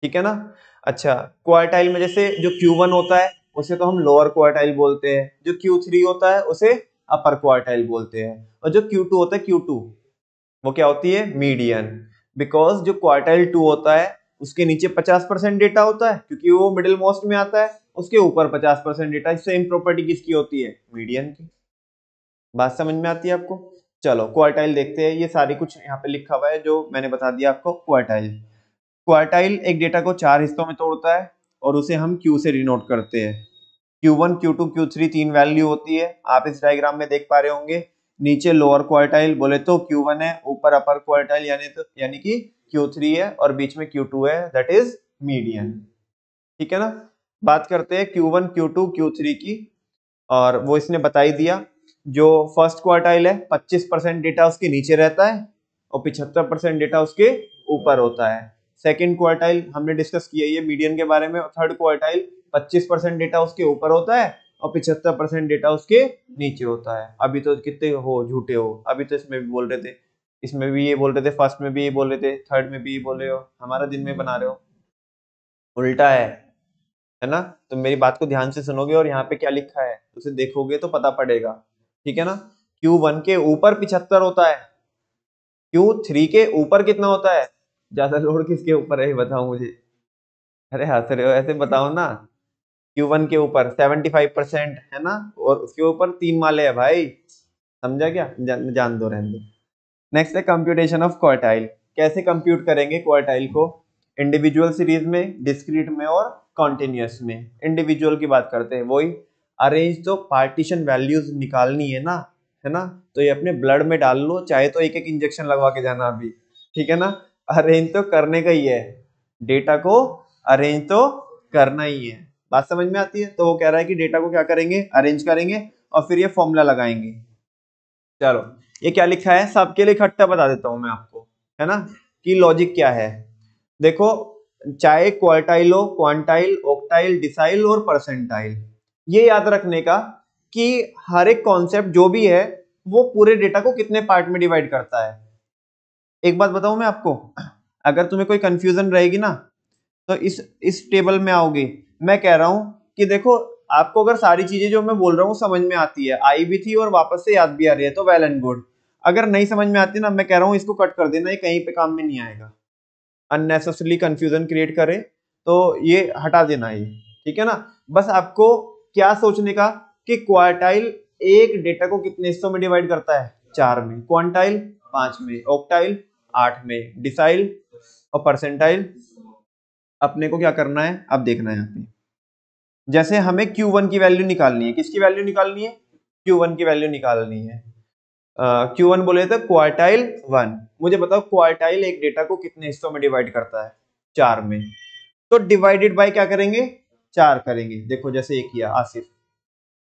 [SPEAKER 1] ठीक है ना। अच्छा, क्वार्टाइल में जैसे जो Q1 होता है उसे तो हम लोअर क्वार्टाइल बोलते हैं, जो Q3 होता है उसे अपर क्वार्टाइल बोलते हैं, और जो Q2 होता है Q2 वो क्या होती है, मीडियन। बिकॉज जो क्वार्टाइल 2 होता है उसके नीचे 50% डेटा होता है क्योंकि वो मिडिल मोस्ट में आता है, उसके ऊपर 50% डेटा। सेम प्रॉपर्टी किसकी होती है, मीडियन की। बात समझ में आती है आपको। चलो क्वार्टाइल देखते हैं, ये सारी कुछ यहाँ पे लिखा हुआ है जो मैंने बता दिया आपको। क्वार्टाइल, क्वार्टाइल एक डेटा को 4 हिस्सों में तोड़ता है और उसे हम Q से डिनोट करते हैं। Q1, Q2, Q3 तीन वैल्यू होती है, आप इस डायग्राम में देख पा रहे होंगे। नीचे लोअर क्वार्टाइल बोले तो Q1 है, ऊपर अपर क्वार्टाइल यानी कि Q3 है, और बीच में Q2 है, दैट इज मीडियन। ठीक है ना। बात करते हैं Q1, Q2, Q3 की, और वो इसने बता ही दिया। जो फर्स्ट क्वार्टाइल है 25% डेटा उसके नीचे रहता है और 75% डेटा उसके ऊपर होता है। सेकंड क्वार्टाइल हमने डिस्कस किया ये मीडियन के बारे में। और थर्ड क्वार्टाइल 25% डेटा उसके ऊपर होता है और 75% डेटा उसके नीचे होता है। अभी तो कितने हो झूठे हो, अभी तो इसमें भी बोल रहे थे, इसमें भी ये बोल रहे थे, फर्स्ट में भी ये बोल रहे थे, थर्ड में भी ये बोल रहे हो, हमारा दिन में बना रहे हो, उल्टा है ना। तो मेरी बात को ध्यान से सुनोगे और यहाँ पे क्या लिखा है उसे देखोगे तो पता पड़ेगा। ठीक है ना। Q1 के ऊपर 75 होता है, Q3 के ऊपर कितना होता है, ज्यादा लोड किसके ऊपर है ये बताओ मुझे। अरे हंस रहे हो, ऐसे बताओ ना। Q1 के ऊपर 75% है ना, और उसके ऊपर 3 माले है भाई। समझा क्या, जान दो, रहने दो। नेक्स्ट है कंप्यूटेशन ऑफ क्वार्टाइल। कैसे कंप्यूट करेंगे क्वार्टाइल को, इंडिविजुअल सीरीज में, डिस्क्रीट में और कॉन्टिन्यूअस में। इंडिविजुअल की बात करते हैं, वही अरेंज तो पार्टीशन वैल्यूज निकालनी है ना, है ना। तो ये अपने ब्लड में डाल लो, चाहे तो एक एक इंजेक्शन लगवा के जाना अभी। ठीक है ना। अरेंज तो करने का ही है, डेटा को अरेंज तो करना ही है। बात समझ में आती है। तो वो कह रहा है कि डेटा को क्या करेंगे, अरेंज करेंगे और फिर ये फॉर्मूला लगाएंगे। चलो ये क्या लिखा है, सबके लिए इकट्ठा बता देता हूं मैं आपको, है ना, कि लॉजिक क्या है। देखो, चाहे क्वार्टाइल हो, क्वांटाइल, ऑक्टाइल, डिसाइल और परसेंटाइल, ये याद रखने का कि हर एक कॉन्सेप्ट जो भी है वो पूरे डेटा को कितने पार्ट में डिवाइड करता है। एक बात बताऊं मैं आपको, अगर तुम्हें कोई कंफ्यूजन रहेगी ना तो इस टेबल में आओगे। मैं कह रहा हूं कि देखो आपको अगर सारी चीजें जो मैं बोल रहा हूँ समझ में आती है, आई भी थी और वापस से याद भी आ रही है, तो वेल एंड गुड। अगर नहीं समझ में आती ना, मैं कह रहा हूँ इसको कट कर देना, ये कहीं पे काम में नहीं आएगा, अननेसेसरली कंफ्यूजन क्रिएट करे, तो ये हटा देना ये, ठीक है ना। बस आपको क्या सोचने का कि क्वार्टाइल एक डेटा को कितने हिस्सों में डिवाइड करता है, 4 में, क्वांटाइल 5 में, ऑक्टाइल 8 में, डिसाइल और परसेंटाइल अपने को क्या करना है अब देखना है यहाँ पे। जैसे हमें Q1 की वैल्यू निकालनी है, किसकी वैल्यू निकालनी है, Q1 की वैल्यू निकालनी है। Q1 बोले तो क्वार्टाइल 1। मुझे बताओ क्वार्टाइल एक डेटा को कितने हिस्सों में डिवाइड करता है, 4 में। तो डिवाइडेड बाय क्या करेंगे, 4 करेंगे। देखो जैसे ये किया आसिफ,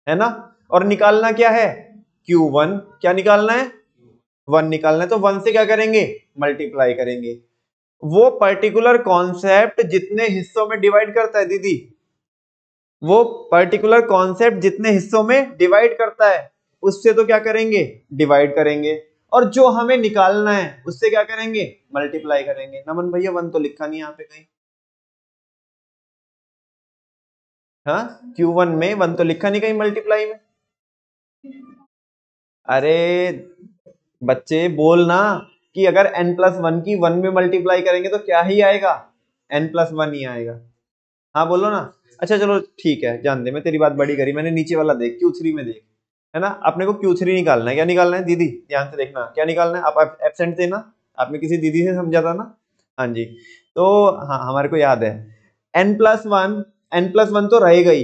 [SPEAKER 1] है ना। और निकालना क्या है, Q1 क्या निकालना है, 1 निकालना है। तो 1 से क्या करेंगे, मल्टीप्लाई करेंगे। वो पर्टिकुलर कॉन्सेप्ट जितने हिस्सों में डिवाइड करता है दीदी, वो पर्टिकुलर कॉन्सेप्ट जितने हिस्सों में डिवाइड करता है उससे तो क्या करेंगे, डिवाइड करेंगे। और जो हमें निकालना है उससे क्या करेंगे, मल्टीप्लाई करेंगे। नमन भैया 1 तो लिखा नहीं यहाँ पे कहीं, हाँ Q1 में 1 तो लिखा नहीं कहीं मल्टीप्लाई में। अरे बच्चे बोलना कि अगर n+1 की 1 में मल्टीप्लाई करेंगे तो क्या ही आएगा, n+1 ही आएगा। हाँ बोलो ना। अच्छा चलो ठीक है, जान दे, मैं तेरी बात बड़ी करी, मैंने नीचे वाला देख, Q3 में देख, है ना। अपने को Q3 निकालना है। क्या निकालना है दीदी, ध्यान से देखना, क्या निकालना है। आप एब्सेंट थे ना, आपने किसी दीदी से समझा था ना, हाँ जी। तो हाँ हमारे को याद है, n+1, n+1 तो रहेगा ही,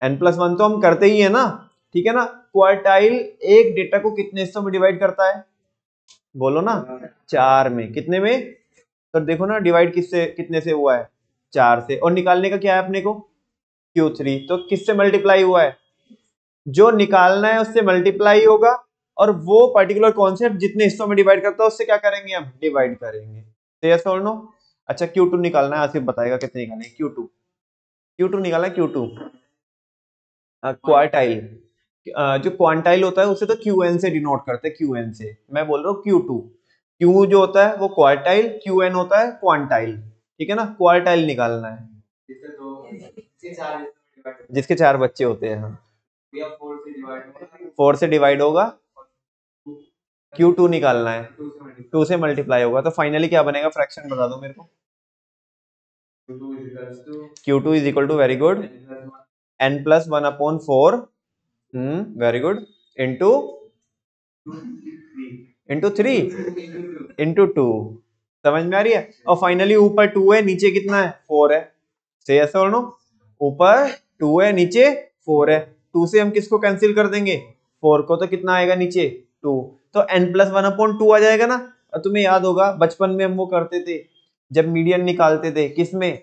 [SPEAKER 1] n+1 तो हम करते ही है ना, ठीक है ना। क्वार्टाइल एक डेटा को कितने हिस्सों में डिवाइड करता है, बोलो ना, 4 में। कितने में, तो देखो ना डिवाइड किससे कितने से हुआ है, 4 से। और निकालने का क्या है अपने को, Q3, तो किससे मल्टीप्लाई हुआ है, जो निकालना है उससे मल्टीप्लाई होगा। और वो पर्टिकुलर कॉन्सेप्ट जितने हिस्सों में डिवाइड करता है उससे क्या करेंगे, हम डिवाइड करेंगे। तो यस और नो। अच्छा Q2 निकालना है, आसिफ बताएगा कितने निकालने हैं। Q2 निकालना है, Q2 क्वार्टाइल। जो क्वांटाइल होता है उसे तो QN से डिनोट करते हैं, QN से। मैं बोल रहा हूँ Q2, Q जो होता है वो क्वार्टाइल, QN होता है क्वांटाइल, ठीक है ना। क्वार्टाइल निकालना है जिसके 4 बच्चे होते हैं, हाँ 4 से डिवाइड होगा, Q2 निकालना है, 2 से मल्टीप्लाई होगा। तो फाइनली क्या बनेगा, फ्रैक्शन बता दो मेरे को। Q2 is equal to, very good, n+1/4, very good, into 3 into 2। समझ में आ रही है। और फाइनली ऊपर 2 है, नीचे कितना है, 4 है। से ऐसा और नो, ऊपर 2 है, नीचे 4 है। 2 से हम किसको कैंसिल कर देंगे, 4 को, तो कितना आएगा नीचे 2। तो n+1/2 आ जाएगा ना। और तुम्हें याद होगा बचपन में हम वो करते थे, जब मीडियन निकालते थे, किसमें,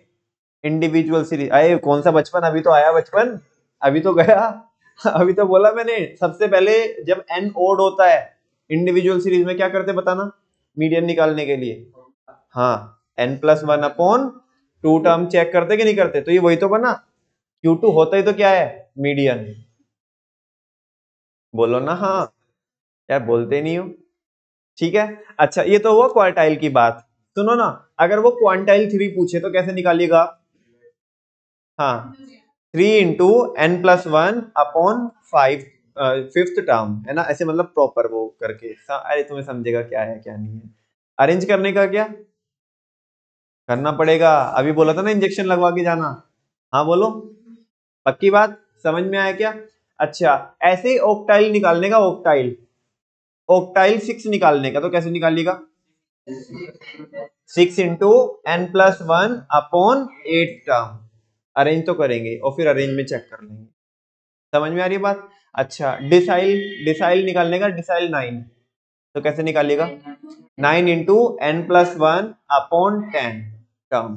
[SPEAKER 1] इंडिविजुअल सीरीज। अरे कौन सा बचपन, अभी तो आया बचपन, अभी तो गया अभी तो बोला मैंने। सबसे पहले जब n ओड होता है इंडिविजुअल सीरीज में क्या करते बताना, मीडियन निकालने के लिए, हाँ n+1/2 टर्म चेक करते कि नहीं करते। तो ये वही तो बना, Q2 होता ही तो क्या है, मीडियन। बोलो ना हाँ, यार बोलते नहीं हो, ठीक है। अच्छा ये तो हुआ क्वार्टाइल की बात। सुनो ना, अगर वो क्वांटाइल 3 पूछे तो कैसे निकालिएगा, हाँ 3 × n+1/5, फिफ्थ टर्म, है ना, ऐसे मतलब प्रॉपर वो करके। अरे तुम्हें समझेगा क्या है क्या नहीं है। अरेंज करने का क्या करना पड़ेगा, अभी बोला था ना इंजेक्शन लगवा के जाना। हाँ बोलो, पक्की बात, समझ में आया क्या। अच्छा ऐसे ही ऑक्टाइल निकालने का, ऑक्टाइल, ऑक्टाइल 6 निकालने का, तो कैसे निकालिएगा, 6 × n+1/8 टर्म। अरेंज तो करेंगे और फिर अरेंज में चेक कर लेंगे। समझ में आ रही है बात। अच्छा डिसाइल, डिसाइल निकालने का, डिसाइल 9, तो कैसे निकालिएगा, 9 × n+1/10 टर्म,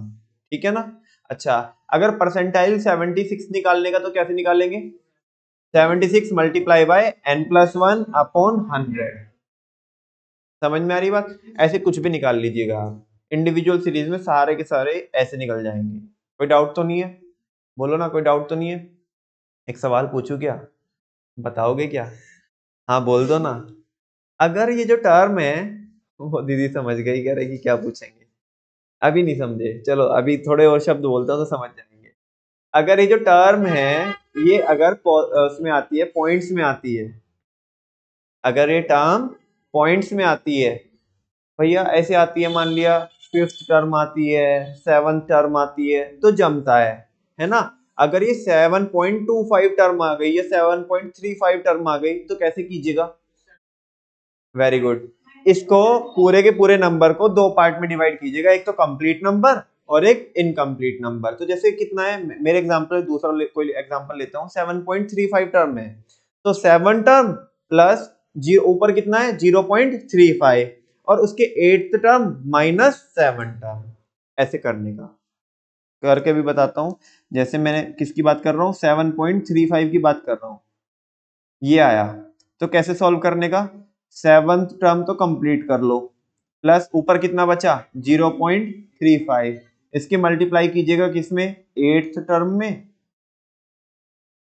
[SPEAKER 1] ठीक है ना। अच्छा अगर परसेंटाइल 76 निकालने का, तो कैसे निकालेंगे, 76 मल्टीप्लाई बाय n+1/100। समझ में आ रही बात। ऐसे कुछ भी निकाल लीजिएगा आप, इंडिविजुअल सीरीज में सारे के सारे ऐसे निकल जाएंगे। कोई डाउट तो नहीं है, बोलो ना, कोई डाउट तो नहीं है। एक सवाल पूछूं क्या, बताओगे क्या, हाँ बोल दो ना। अगर ये जो टर्म है, वो दीदी समझ गई, कह रही कि क्या पूछेंगे, अभी नहीं समझे, चलो अभी थोड़े और शब्द बोलता हूं तो समझ जाएंगे। अगर ये जो टर्म है ये अगर उसमें आती है, पॉइंट्स में आती है, अगर ये टर्म पॉइंट्स में आती है भैया, ऐसे आती है, मान लिया फिफ्थ टर्म आती है, सेवंथ टर्म आती है, तो जमता है ना। अगर ये 7.25 टर्म आ गई या 7.35 टर्म आ गई तो कैसे कीजिएगा? Very good. इसको पूरे के पूरे नंबर को दो पार्ट में डिवाइड कीजिएगा, एक तो कंप्लीट नंबर और एक इनकम्प्लीट नंबर। तो जैसे कितना है, मेरे एग्जांपल दूसरा कोई एग्जांपल लेता हूँ, 7.35 टर्म है, तो 7 टर्म प्लस जी ऊपर कितना है 0.35 और उसके 8th टर्म माइनस 7 टर्म, ऐसे करने का करके भी बताता हूँ। जैसे मैंने किसकी बात कर रहा हूँ, 7.35 की बात कर रहा हूँ, ये आया, तो कैसे सॉल्व करने का, 7th टर्म तो कंप्लीट कर लो, प्लस ऊपर कितना बचा 0.35, इसकी मल्टीप्लाई कीजिएगा किसमें, 8th टर्म में,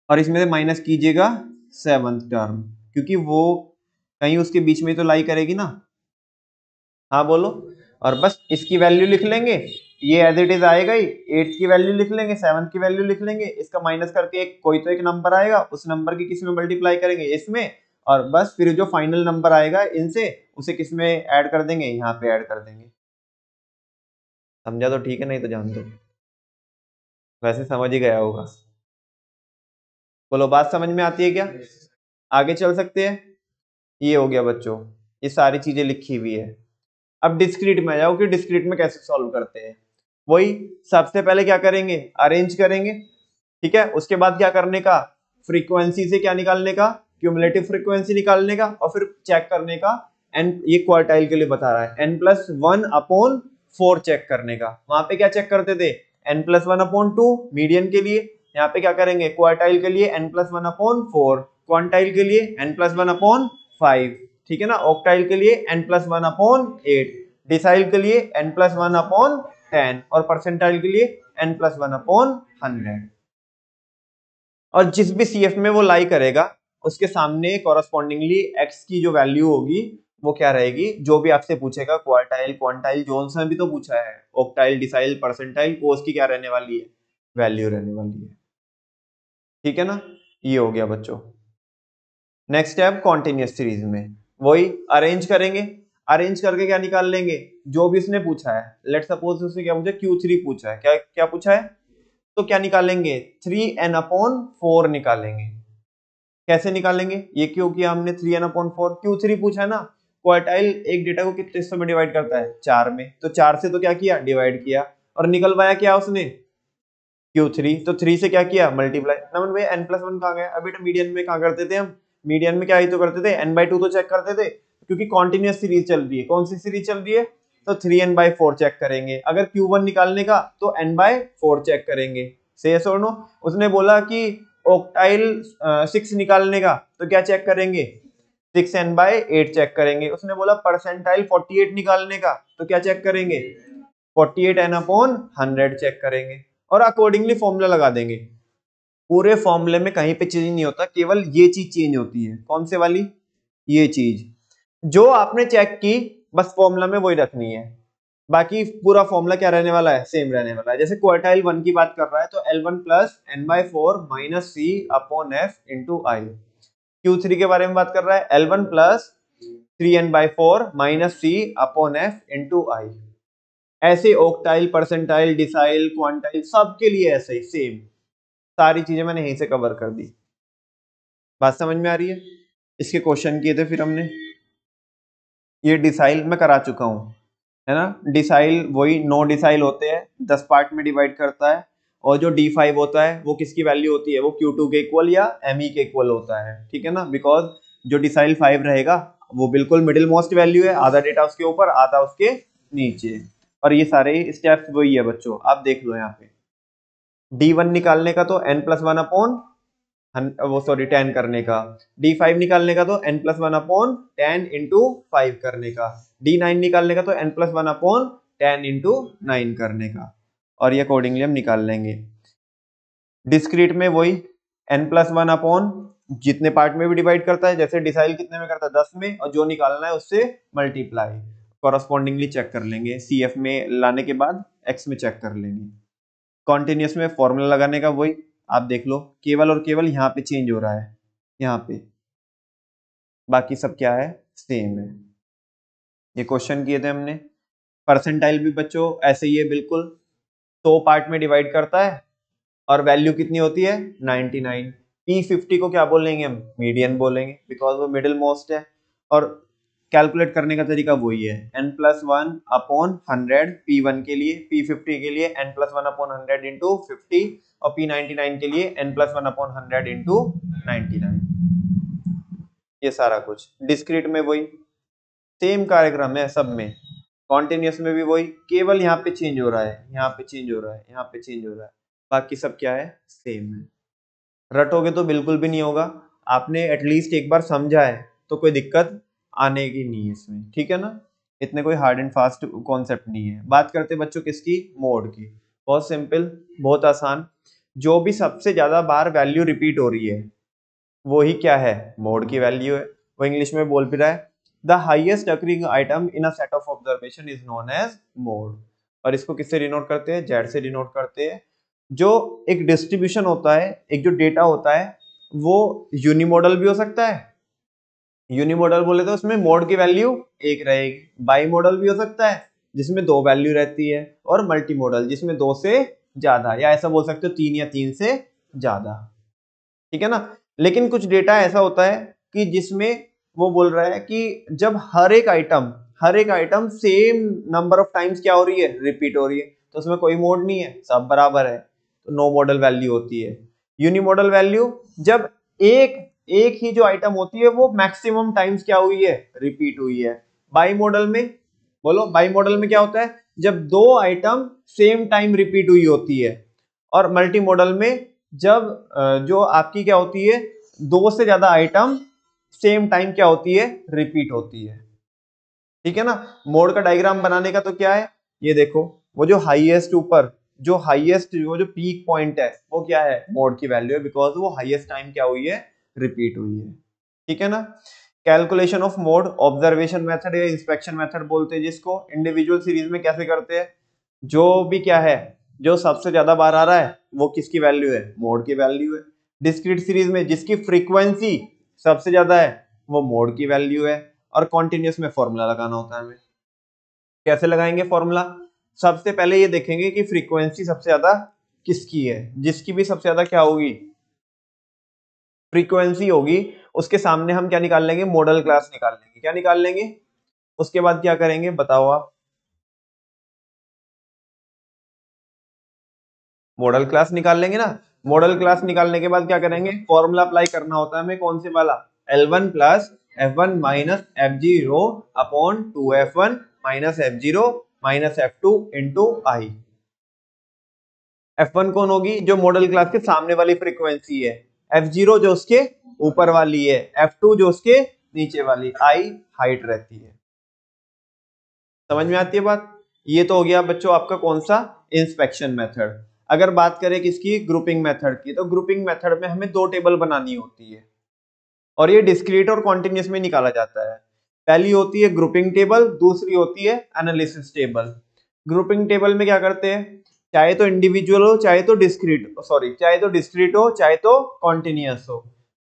[SPEAKER 1] और इसमें से माइनस कीजिएगा 7th टर्म, क्योंकि वो कहीं उसके बीच में तो लाई करेगी ना। हाँ बोलो। और बस इसकी वैल्यू लिख लेंगे, ये एज इट इज आएगा ही, 8th की वैल्यू लिख लेंगे, 7th की वैल्यू लिख लेंगे, इसका माइनस करके एक कोई तो एक नंबर आएगा, उस नंबर की किसी में मल्टीप्लाई करेंगे इसमें, और बस फिर जो फाइनल नंबर आएगा इनसे उसे किस में ऐड कर देंगे, यहाँ पे ऐड कर देंगे। समझा तो ठीक है, नहीं तो जान दो, वैसे समझ ही गया होगा। बोलो बात समझ में आती है क्या? आगे चल सकते हैं। ये हो गया बच्चों, ये सारी चीजें लिखी हुई है। अब डिस्क्रीट में आ जाओ कि डिस्क्रीट में कैसे सॉल्व करते हैं। वही, सबसे पहले क्या करेंगे, अरेंज करेंगे, ठीक है। उसके बाद क्या करने का, फ्रीक्वेंसी से क्या निकालने का, क्यूमुलेटिव फ्रीक्वेंसी निकालने का, और फिर चेक करने का एन, ये क्वार्टाइल के लिए बता रहा है, n+1/4 चेक करने का। वहां पे क्या चेक करते थे, n+1/2 मीडियन के लिए, यहाँ पे क्या करेंगे क्वार्टाइल के लिए n+1/4, क्वांटाइल के लिए n+1/5, ठीक है ना, ऑक्टाइल के लिए n+1/8, डिसाइल के लिए n+1/10 और परसेंटाइल के लिए n+1/100। और जिस भी सीएफ में वो लाई करेगा उसके सामने कॉरस्पॉन्डिंगली एक्स की जो वैल्यू होगी वो क्या रहेगी, जो भी आपसे पूछेगा, क्वार्टाइल, क्वांटाइल, जोन्स में भी तो पूछा है, ऑक्टाइल, डिसाइल, परसेंटाइल, वो उसकी क्या रहने वाली है, वैल्यू रहने वाली है, ठीक है ना। ये हो गया बच्चों। नेक्स्ट स्टेप कॉन्टिन्यूस सीरीज में, वही अरेंज करेंगे, अरेंज करके क्या निकाल लेंगे, जो भी उसने पूछा है, लेट सपोज उसने क्या पूछा, Q3 पूछा है, क्या क्या पूछा है, तो क्या निकालेंगे 3n/4 निकालेंगे। कैसे निकालेंगे, ये क्यों किया हमने 3n/4, Q3 पूछा है ना, क्वार्टाइल एक डेटा को कितने हिस्सों में डिवाइड करता है, 4 में, तो 4 से तो क्या किया, डिवाइड किया, और निकलवाया क्या उसने Q3, तो 3 से क्या किया, मल्टीप्लाई। नमन भैया n+1 कहाँ गया, अभी तो मीडियन में कहाँ करते थे हम, मीडियन में क्या ही तो करते थे, n/2 तो चेक करते थे, क्योंकि कॉन्टिन्यूस सीरीज चल रही है। कौन सी सीरीज चल रही है, तो 3n/4 चेक करेंगे। अगर Q1 निकालने का तो n/4 चेक करेंगे। से yes or no? उसने बोला कि ऑक्टाइल 6 निकालने का तो क्या चेक करेंगे, 6n/8 चेक करेंगे। उसने बोला परसेंटाइल 48 निकालने का तो क्या चेक करेंगे, 48n/100 चेक करेंगे, और अकॉर्डिंगली फॉर्मूला लगा देंगे। पूरे फॉर्मूले में कहीं पे चेंज नहीं होता, केवल ये चीज चेंज होती है। कौन से वाली, ये चीज जो आपने चेक की, बस फॉर्मूला में वही रखनी है, बाकी पूरा फॉर्मूला क्या रहने वाला है, सेम रहने वाला है। जैसे क्वार्टाइल 1 की बात कर रहा है तो L1 + n/4 - C/f × I। Q3 के बारे में बात कर रहा है, L1 + 3n/4 - C/f × I। ऐसे ऑक्टाइल, परसेंटाइल, डिसाइल, क्वांटाइल, सबके लिए ऐसे ही सेम सारी चीजें मैंने यहीं से कवर कर दी। बात समझ में आ रही है? इसके क्वेश्चन किए थे फिर हमने, ये डिसाइल मैं करा चुका हूं, है ना। डिसाइल वही 9 डिसाइल होते हैं, 10 पार्ट में डिवाइड करता है, और जो D5 होता है वो किसकी वैल्यू होती है, वो Q2 के इक्वल या ME के इक्वल होता है, ठीक है ना। बिकॉज जो डिसाइल 5 रहेगा वो बिल्कुल मिडिल मोस्ट वैल्यू है, आधा डेटा उसके ऊपर आधा उसके नीचे, और ये सारे स्टेप्स वही है बच्चों, आप देख लो यहाँ पे। D1 निकालने का तो n+1/, वो सॉरी 10 करने का, D5 निकालने का तो n+1/10 × 5 करने का, D9 निकालने का तो n+1/10 × 9 करने का, और ये अकॉर्डिंगली हम निकाल लेंगे। डिस्क्रीट में वही n+1/, जितने पार्ट में भी डिवाइड करता है, जैसे डिसाइल कितने में करता है 10 में, और जो निकालना है उससे मल्टीप्लाई, कॉरस्पॉन्डिंगली चेक कर लेंगे, CF में लाने के बाद X में चेक कर लेंगे। कॉन्टिन्यूस में फॉर्मूला लगाने का वही, आप देख लो केवल और केवल यहाँ पे चेंज हो रहा है, यहाँ पे, बाकी सब क्या है, सेम है। ये क्वेश्चन किए थे हमने। परसेंटाइल भी बच्चों ऐसे ही है बिल्कुल, 100 पार्ट में डिवाइड करता है और वैल्यू कितनी होती है, 99। P50 को क्या बोलेंगे हम, मीडियन बोलेंगे, बिकॉज वो मिडिल मोस्ट है। और कैलकुलेट करने का तरीका वही है, n+1 अपॉन 100 P1 के लिए, P50 के लिए n+1 अपॉन 100 इंटू 50, और P99 के लिए n+1 अपॉन 100 इंटू 99। ये सारा कुछ डिस्क्रीट में वही सेम कार्यक्रम है सब में, कॉन्टिन्यूस में भी वही, केवल यहाँ पे चेंज हो रहा है, यहाँ पे चेंज हो रहा है, यहाँ पे चेंज हो रहा है, बाकी सब क्या है, सेम है। रटोगे तो बिल्कुल भी नहीं होगा, आपने एटलीस्ट एक बार समझा है तो कोई दिक्कत आने की नहीं है इसमें, ठीक है ना। इतने कोई हार्ड एंड फास्ट कॉन्सेप्ट नहीं है। बात करते बच्चों किसकी, मोड की। बहुत सिंपल, बहुत आसान, जो भी सबसे ज्यादा बार वैल्यू रिपीट हो रही है वो ही क्या है, मोड की वैल्यू है। वो इंग्लिश में बोल भी रहा है, the highest occurring item in a set of observation is known as mode. और इसको किससे डिनोट करते हैं, जेड से डिनोट करते हैं। जो एक डिस्ट्रीब्यूशन होता है, एक जो डेटा होता है, वो यूनिमोडल भी हो सकता है। यूनिमोडल बोले तो उसमें मोड की वैल्यू एक रहेगी। बाई मॉडल भी हो सकता है जिसमें 2 वैल्यू रहती है, और मल्टी मॉडल जिसमें 2 से ज्यादा, या ऐसा बोल सकते हो 3 या 3 से ज्यादा, ठीक है ना। लेकिन कुछ डेटा ऐसा होता है कि जिसमें वो बोल रहा है कि जब हर एक item same number of times क्या हो रही है, रिपीट हो रही है, तो उसमें कोई मोड नहीं है, सब बराबर है, तो नो मॉडल वैल्यू होती है। यूनिमॉडल वैल्यू जब एक ही जो आइटम होती है वो मैक्सिमम टाइम्स क्या हुई है, रिपीट हुई है। बाई मॉडल में, बोलो बाई मॉडल में क्या होता है, जब 2 आइटम सेम टाइम रिपीट हुई होती है। और मल्टी मॉडल में जब जो आपकी क्या होती है, 2 से ज्यादा आइटम सेम टाइम क्या होती है, रिपीट होती है, ठीक है ना। मोड का डायग्राम बनाने का तो क्या है, ये देखो, वो जो हाईएस्ट ऊपर, जो हाईएस्ट वो जो पीक पॉइंट है वो क्या है, मोड की वैल्यू है, बिकॉज वो हाईएस्ट टाइम क्या हुई है, रिपीट हुई है, ठीक है ना। Calculation of mode, observation method या इंस्पेक्शन मेथड बोलते हैं जिसको। इंडिविजुअल सीरीज में कैसे करते हैं, जो भी क्या है, जो सबसे ज्यादा बार आ रहा है वो किसकी वैल्यू है, मोड की वैल्यू है। डिस्क्रीट सीरीज में जिसकी फ्रीक्वेंसी सबसे ज्यादा है वो मोड की वैल्यू है। और कॉन्टिन्यूस में फॉर्मूला लगाना होता है हमें। कैसे लगाएंगे फॉर्मूला, सबसे पहले ये देखेंगे कि फ्रीक्वेंसी सबसे ज्यादा किसकी है, जिसकी भी सबसे ज्यादा क्या होगी, फ्रीक्वेंसी होगी, उसके सामने हम क्या निकाल लेंगे, मॉडल क्लास निकाल लेंगे। क्या निकाल लेंगे, उसके बाद क्या करेंगे बताओ आप, मॉडल क्लास निकाल लेंगे ना। मॉडल क्लास निकालने के बाद क्या करेंगे, फॉर्मूला अप्लाई करना होता है हमें, कौन से वाला, L1 plus F1 minus F0 upon 2F1 minus F0 minus F2 into i. F1 कौन होगी, जो मॉडल क्लास के सामने वाली फ्रीक्वेंसी है, F0 जो उसके ऊपर वाली है, F2 जो उसके नीचे वाली, आई हाइट रहती है। समझ में आती है बात। ये तो हो गया बच्चों आपका कौन सा, इंस्पेक्शन मेथड। अगर बात करें किसकी, ग्रुपिंग मेथड की, तो ग्रुपिंग मेथड में हमें 2 टेबल बनानी होती है, और ये डिस्क्रीट और कॉन्टिन्यूस में निकाला जाता है। पहली होती है ग्रुपिंग टेबल, दूसरी होती है एनालिसिस टेबल। ग्रुपिंग टेबल में क्या करते हैं, चाहे तो इंडिविजुअल हो चाहे तो डिस्क्रीट, सॉरी चाहे तो डिस्क्रीट हो चाहे तो कॉन्टिन्यूस हो,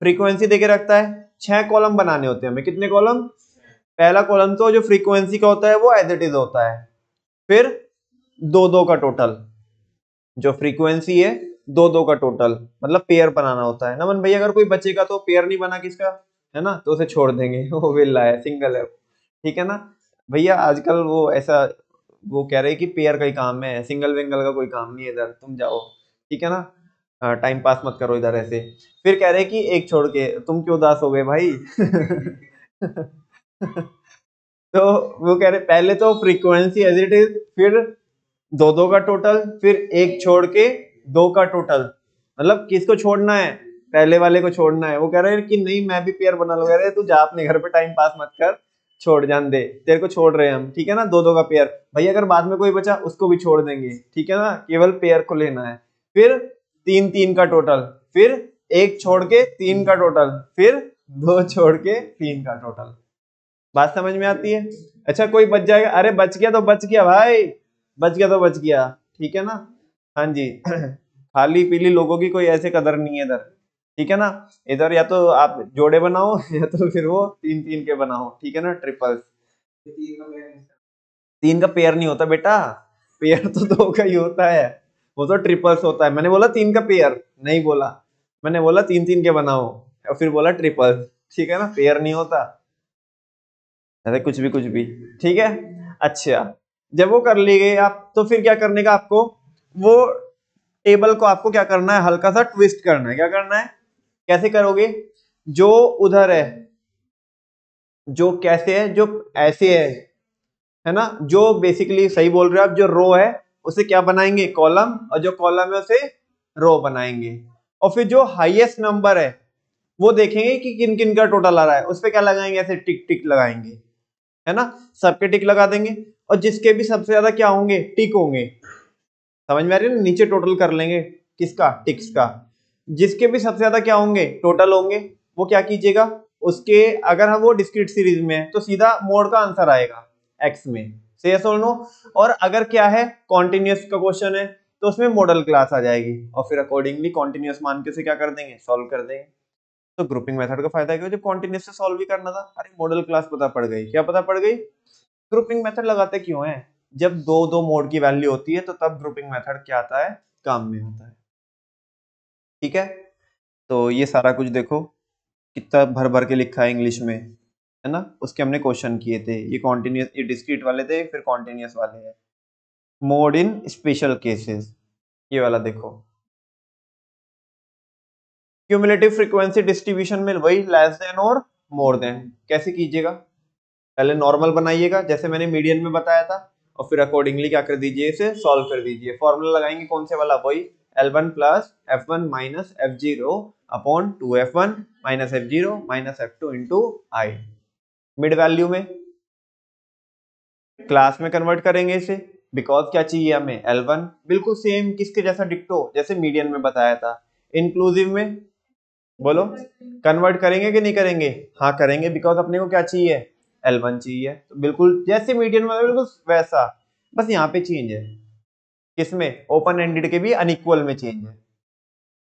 [SPEAKER 1] फ्रीक्वेंसी देके रखता है। 6 कॉलम बनाने होते हैं हमें, कितने कॉलम, पहला कॉलम तो जो फ्रीक्वेंसी का होता है वो एज इट इज होता है, फिर 2-2 का टोटल, जो फ्रीक्वेंसी है 2-2 का टोटल, मतलब पेयर बनाना होता है। नमन भैया अगर कोई बचेगा तो पेयर नहीं बना किसका, है ना, तो उसे छोड़ देंगे वो विला है, सिंगल है, ठीक है ना भैया। आजकल वो ऐसा वो कह रहे कि पेयर का ही काम है, सिंगल विंगल का कोई काम नहीं है इधर, तुम जाओ, ठीक है ना, टाइम पास मत करो इधर ऐसे। फिर कह रहे कि एक छोड़ के, तुम क्यों उदास हो गए भाई तो वो कह रहे पहले तो फ्रीक्वेंसी एज इट इज, फिर 2-2 का टोटल, फिर एक छोड़ के 2 का टोटल, मतलब किसको छोड़ना है, पहले वाले को छोड़ना है। वो कह रहे हैं कि नहीं मैं भी पेयर बना लूंगा, अरे तू जा अपने घर पे टाइम पास मत कर, छोड़ जान दे, तेरे को छोड़ रहे हैं हम, ठीक है ना, 2-2 का पेयर। भैया अगर बाद में कोई बचा उसको भी छोड़ देंगे, ठीक है ना, केवल पेयर को लेना है। फिर 3-3 का टोटल, फिर एक छोड़ के 3 का टोटल, फिर 2 छोड़ के 3 का टोटल। बात समझ में आती है। अच्छा कोई बच जाएगा, अरे बच गया तो बच गया भाई, बच गया तो बच गया, ठीक है ना, हाँ जी खाली पीली लोगों की कोई ऐसे कदर नहीं है इधर, ठीक है ना। इधर या तो आप जोड़े बनाओ या तो फिर वो 3-3 के बनाओ, ठीक है ना, ट्रिपल्स। 3 का पेयर नहीं होता बेटा, पेयर तो 2 का ही होता है, वो तो ट्रिपल्स होता है। मैंने बोला 3 का पेयर नहीं बोला, मैंने बोला 3-3 के बनाओ और फिर बोला ट्रिपल्स, ठीक है ना, पेयर नहीं होता। अरे कुछ भी कुछ भी, ठीक है। अच्छा, जब वो कर ली गई आप, तो फिर क्या करने का आपको, वो टेबल को आपको क्या करना है, हल्का सा ट्विस्ट करना है। क्या करना है, कैसे करोगे, जो उधर जो कैसे है, जो ऐसे है ना, जो बेसिकली सही बोल रहे हो आप, जो रो है उसे क्या बनाएंगे, कॉलम, और जो कॉलम है उसे रो बनाएंगे। और फिर जो हाईएस्ट नंबर है वो देखेंगे कि किन किन का टोटल आ रहा है, उस पर क्या लगाएंगे, ऐसे टिक टिक लगाएंगे, है ना, सबके टिक लगा देंगे। और जिसके भी सबसे ज्यादा क्या होंगे, टिक होंगे, समझ में आ रही है ना, नीचे टोटल कर लेंगे किसका, टिक्स का। जिसके भी सबसे ज्यादा क्या होंगे, टोटल होंगे, वो क्या कीजिएगा, उसके अगर हम वो डिस्क्रीट सीरीज में है तो सीधा मोड का आंसर आएगा एक्स में, से यस और नो। और अगर क्या है, कॉन्टिन्यूस का क्वेश्चन है तो उसमें मॉडल क्लास आ जाएगी, और फिर अकॉर्डिंगली कॉन्टिन्यूस मान के उसे क्या कर देंगे, सॉल्व कर देंगे। तो ग्रुपिंग मेथड का फायदा क्या है, जब कॉन्टिन्यूस से सॉल्व भी करना था, अरे मॉडल क्लास पता पड़ गई, क्या पता पड़ गई। ग्रुपिंग मेथड लगाते क्यों है, जब दो दो मोड की वैल्यू होती है तो तब ग्रुपिंग मेथड क्या आता है, काम में आता है, ठीक है। तो ये सारा कुछ देखो कितना भर भर के लिखा है इंग्लिश में, है ना, उसके हमने क्वेश्चन किए थे। ये कॉन्टिन्यूस, ये डिस्क्रीट वाले थे, फिर कॉन्टिन्यूस वाले हैं। मोड इन स्पेशल केसेस, ये वाला देखो। क्यूमुलेटिव फ्रीक्वेंसी डिस्ट्रीब्यूशन में वही लेस देन और मोर देन, कैसे कीजिएगा, पहले नॉर्मल बनाइएगा जैसे मैंने मीडियन में बताया था, और फिर अकॉर्डिंगली क्या कर दीजिए, इसे सॉल्व कर दीजिए। फॉर्मूला लगाएंगे कौन से वाला, वही L1 plus F1 minus F0 upon 2F1 minus F0 minus F2 into i. Mid value में क्लास में कन्वर्ट करेंगे इसे, बिकॉज क्या चाहिए हमें, L1 बिल्कुल सेम किसके जैसा, डिक्टो जैसे मीडियन में बताया था। इंक्लूसिव में बोलो, कन्वर्ट करेंगे कि नहीं करेंगे, हाँ करेंगे, बिकॉज अपने को क्या चाहिए, L1 चाहिए, तो बिल्कुल जैसे मीडियन में बिल्कुल वैसा, बस यहाँ पे चेंज है, किसमें, ओपन एंडेड के भी अनइक्वल में चेंज है।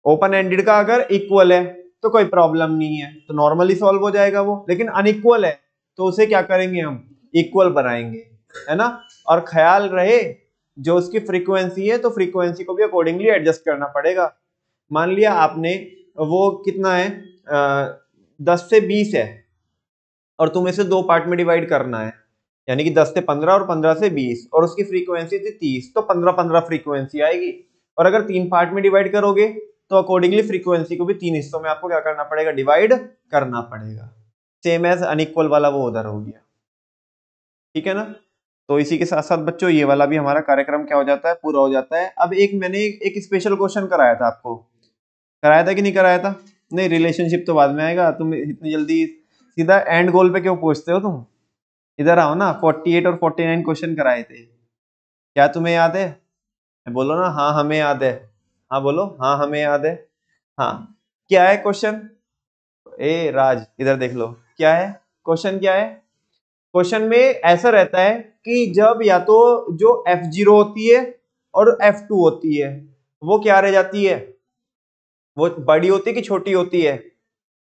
[SPEAKER 1] ओपन एंडेड का अगर इक्वल है तो कोई प्रॉब्लम नहीं है, तो नॉर्मली सॉल्व हो जाएगा वो, लेकिन अनइक्वल है तो उसे क्या करेंगे हम, इक्वल बनाएंगे, है ना। और ख्याल रहे, जो उसकी फ्रीक्वेंसी है तो फ्रीक्वेंसी को भी अकॉर्डिंगली एडजस्ट करना पड़ेगा। मान लिया आपने, वो कितना है, 10 से 20 है, और तुम्हें इसे 2 पार्ट में डिवाइड करना है, यानी कि 10 से 15 और 15 से 20, और उसकी फ्रीक्वेंसी थी 30, तो 15-15 फ्रीक्वेंसी आएगी। और अगर 3 पार्ट में डिवाइड करोगे तो अकॉर्डिंगली फ्रीक्वेंसी को भी 3 हिस्सों में आपको क्या करना पड़ेगा, डिवाइड करना पड़ेगा। सेम एज अनइक्वल वाला वो उधर हो गया, ठीक है ना। तो इसी के साथ साथ बच्चों ये वाला भी हमारा कार्यक्रम क्या हो जाता है, पूरा हो जाता है। अब मैंने एक स्पेशल क्वेश्चन कराया था आपको, कराया था कि नहीं कराया था, नहीं, रिलेशनशिप तो बाद में आएगा, तुम इतनी जल्दी सीधा एंड गोल पे क्यों पूछते हो तुम, इधर आओ ना। 48 और 49 क्वेश्चन कराए थे, क्या तुम्हें याद है, बोलो ना, हाँ हमें याद है, हाँ बोलो, हाँ हमें याद है। हाँ, क्या है क्वेश्चन, ए राज इधर देख लो, क्या है क्वेश्चन, क्या है क्वेश्चन में, ऐसा रहता है कि जब या तो जो F0 होती है और F2 होती है, वो क्या रह जाती है, वो बड़ी होती है कि छोटी होती है,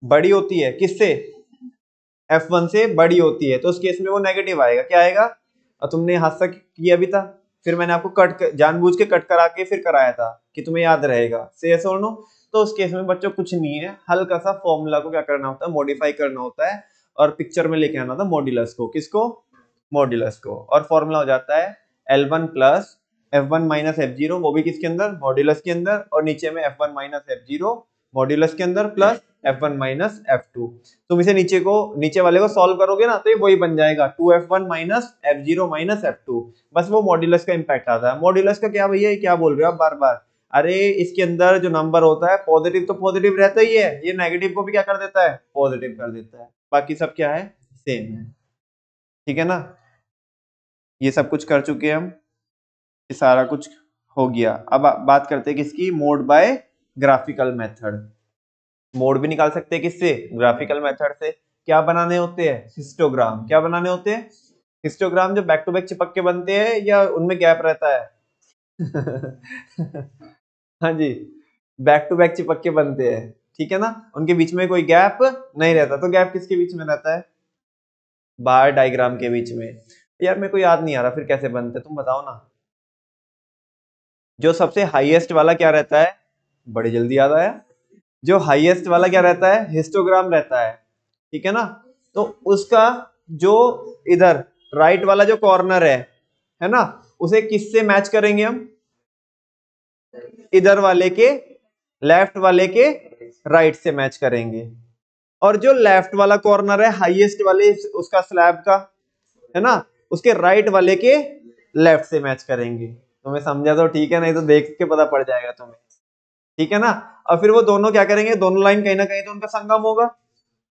[SPEAKER 1] बड़ी होती है, किससे, F1 से बड़ी होती है, तो उस केस में वो नेगेटिव आएगा, क्या आएगा। और तुमने हाथ तक किया भी था, फिर मैंने आपको जानबूझ के कट करा के फिर कराया था कि तुम्हें याद रहेगा, से यस और नो। तो उस केस में बच्चों कुछ नहीं है, हल्का सा फॉर्मूला को क्या करना होता है, मॉडिफाई करना होता है, और पिक्चर में लेके आना था मॉड्यूलस को, किसको, मॉड्यूलस को। और फॉर्मूला हो जाता है L1 plus F1 minus F0, वो भी किसके अंदर, मॉड्यूलस के अंदर, और नीचे में F1 माइनस F0 मॉड्यूलस के अंदर प्लस F1 माइनस F2। तुम इसे नीचे वाले को सॉल्व करोगे ना, तो ये वही बन जाएगा 2F1 minus F0 minus F2, बस वो मॉड्यूलस का इंपैक्ट आता है। मॉड्यूलस का क्या भैया, क्या बोल रहे हो आप बार बार, अरे इसके अंदर जो नंबर होता है पॉजिटिव तो पॉजिटिव रहता ही है, ये नेगेटिव को भी क्या कर देता है, पॉजिटिव कर देता है, बाकी सब क्या है, सेम है, ठीक है ना। ये सब कुछ कर चुके हैं हम, ये सारा कुछ हो गया। अब बात करते हैं किसकी, mode bye graphical method. Mode भी निकाल सकते हैं किससे, ग्राफिकल मेथड से। क्या बनाने होते हैं, हिस्टोग्राम, क्या बनाने होते हैं, हिस्टोग्राम, जो बैक टू बैक चिपक के बनते हैं या उनमें गैप रहता है हाँ जी, बैक टू बैक चिपक के बनते हैं, ठीक है ना, उनके बीच में कोई गैप नहीं रहता। तो गैप किसके बीच में रहता है? बार डायग्राम के बीच में। यार मेरे को याद नहीं आ रहा फिर कैसे बनते, तुम बताओ ना। जो सबसे हाईएस्ट वाला क्या रहता है? बड़ी जल्दी याद आया। जो हाईएस्ट वाला क्या रहता है? हिस्टोग्राम रहता है, ठीक है ना। तो उसका जो इधर राइट वाला जो कॉर्नर है ना, उसे किससे मैच करेंगे हम? इधर वाले के लेफ्ट वाले के राइट से मैच करेंगे। और जो लेफ्ट वाला कॉर्नर है हाईएस्ट वाले उसका स्लैब का, है ना, उसके राइट वाले के लेफ्ट से मैच करेंगे। तुम्हें समझा तो ठीक है, नहीं तो देख के पता पड़ जाएगा तुम्हें, ठीक है ना। और फिर वो दोनों क्या करेंगे? दोनों लाइन कहीं ना कहीं तो उनका संगम होगा।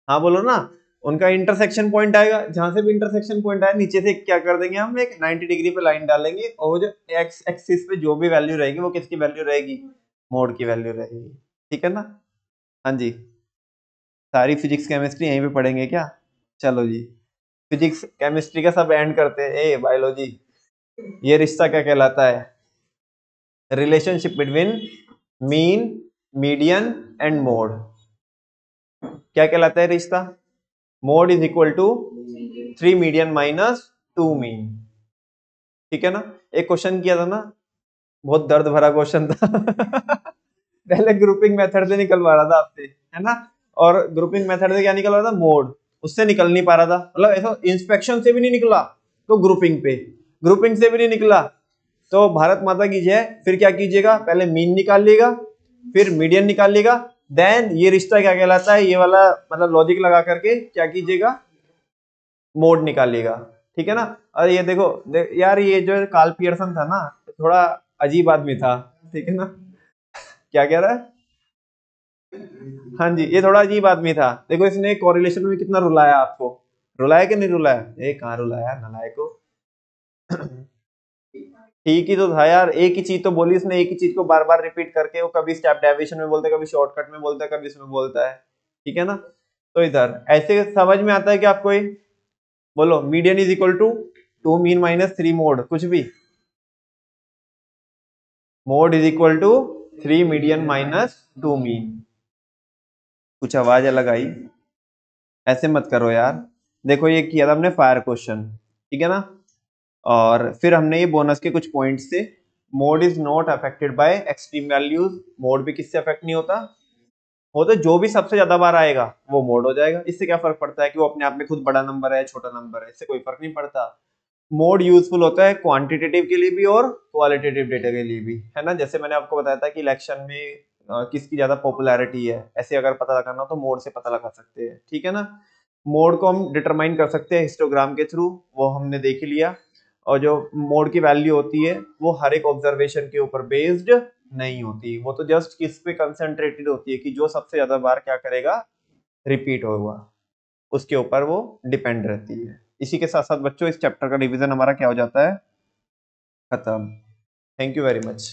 [SPEAKER 1] हाँ बोलो ना। उनका इंटरसेक्शन पॉइंट आएगा, जहां से भी इंटरसेक्शन पॉइंट आए नीचे से क्या कर देंगे हम? एक 90 डिग्री पे लाइन डालेंगे, और वो जो एक्स एक्सिस पे जो भी वैल्यू रहेगी वो किसकी वैल्यू रहेगी? मोड की वैल्यू रहेगी, ठीक है ना। हाँ जी, सारी फिजिक्स केमिस्ट्री यहीं पे पढ़ेंगे क्या? चलो जी, फिजिक्स केमिस्ट्री का सब एंड करते हैं। ए बायोलॉजी, ये रिश्ता क्या कहलाता है? Relationship between mean, median and mode. क्या कहलाता है रिश्ता? Mode is equal to 3 median minus 2 mean, ठीक है ना। एक क्वेश्चन किया था ना, बहुत दर्द भरा क्वेश्चन था पहले ग्रुपिंग मेथड से निकलवा रहा था आपसे, है ना, और ग्रुपिंग मेथड से क्या निकल रहा था? मोड, उससे निकल नहीं पा रहा था, मतलब ऐसा इंस्पेक्शन से भी नहीं निकला तो ग्रुपिंग पे, ग्रुपिंग से भी नहीं निकला तो भारत माता की जय। फिर क्या कीजिएगा? पहले मीन निकाल लिएगा, फिर मीडियन निकाल लिएगा, देन ये रिश्ता क्या कहलाता है, ये वाला मतलब लॉजिक लगा करके क्या कीजिएगा? मोड निकालिएगा, ठीक है ना। और ये देखो यार, ये जो कार्ल पियर्सन था ना, थोड़ा अजीब आदमी था, ठीक है ना। क्या कह रहा है? हाँ जी, ये थोड़ा अजीब आदमी था। देखो इसने कोरिलेशन में कितना रुलाया आपको, रुलाया कि नहीं रुलाया? ये कहाँ रुलाया नालायक को ठीक ही तो था यार, एक ही चीज तो बोली इसने, एक ही चीज को बार बार रिपीट करके। वो कभी स्टेप डेविएशन में बोलता है, कभी शॉर्टकट में बोलता है, कभी इसमें बोलता है, ठीक है ना। तो इधर ऐसे समझ में आता है कि आपको ये बोलो median is equal to 2 mean minus 3 mode, कुछ भी। Mode is equal to 3 median minus 2 mean. कुछ आवाज अलग आई? ऐसे मत करो यार। देखो ये किया था हमने फायर क्वेश्चन, ठीक है ना, और फिर हमने ये बोनस के कुछ पॉइंट्स से mode is not affected by extreme values. Mode भी किससे अफेक्ट नहीं होता? वो तो जो भी सबसे ज्यादा बार आएगा वो मोड हो जाएगा। इससे क्या फर्क पड़ता है कि वो अपने आप में खुद बड़ा नंबर है छोटा नंबर है, इससे कोई फर्क नहीं पड़ता। मोड यूजफुल होता है क्वांटिटेटिव के लिए भी और क्वालिटेटिव डेटा के लिए भी, है ना। जैसे मैंने आपको बताया था कि इलेक्शन में किसकी ज्यादा पॉपुलैरिटी है, ऐसे अगर पता करना हो तो मोड से पता लगा सकते हैं, ठीक है ना। मोड को हम डिटरमाइन कर सकते हैं हिस्टोग्राम के थ्रू, वो हमने देख लिया। और जो मोड की वैल्यू होती है वो हर एक ऑब्जर्वेशन के ऊपर बेस्ड नहीं होती, वो तो जस्ट किस पे कंसंट्रेटेड होती है कि जो सबसे ज्यादा बार क्या करेगा? रिपीट होगा, उसके ऊपर वो डिपेंड रहती है। इसी के साथ साथ बच्चों इस चैप्टर का रिवीजन हमारा क्या हो जाता है? खत्म। Thank you very much.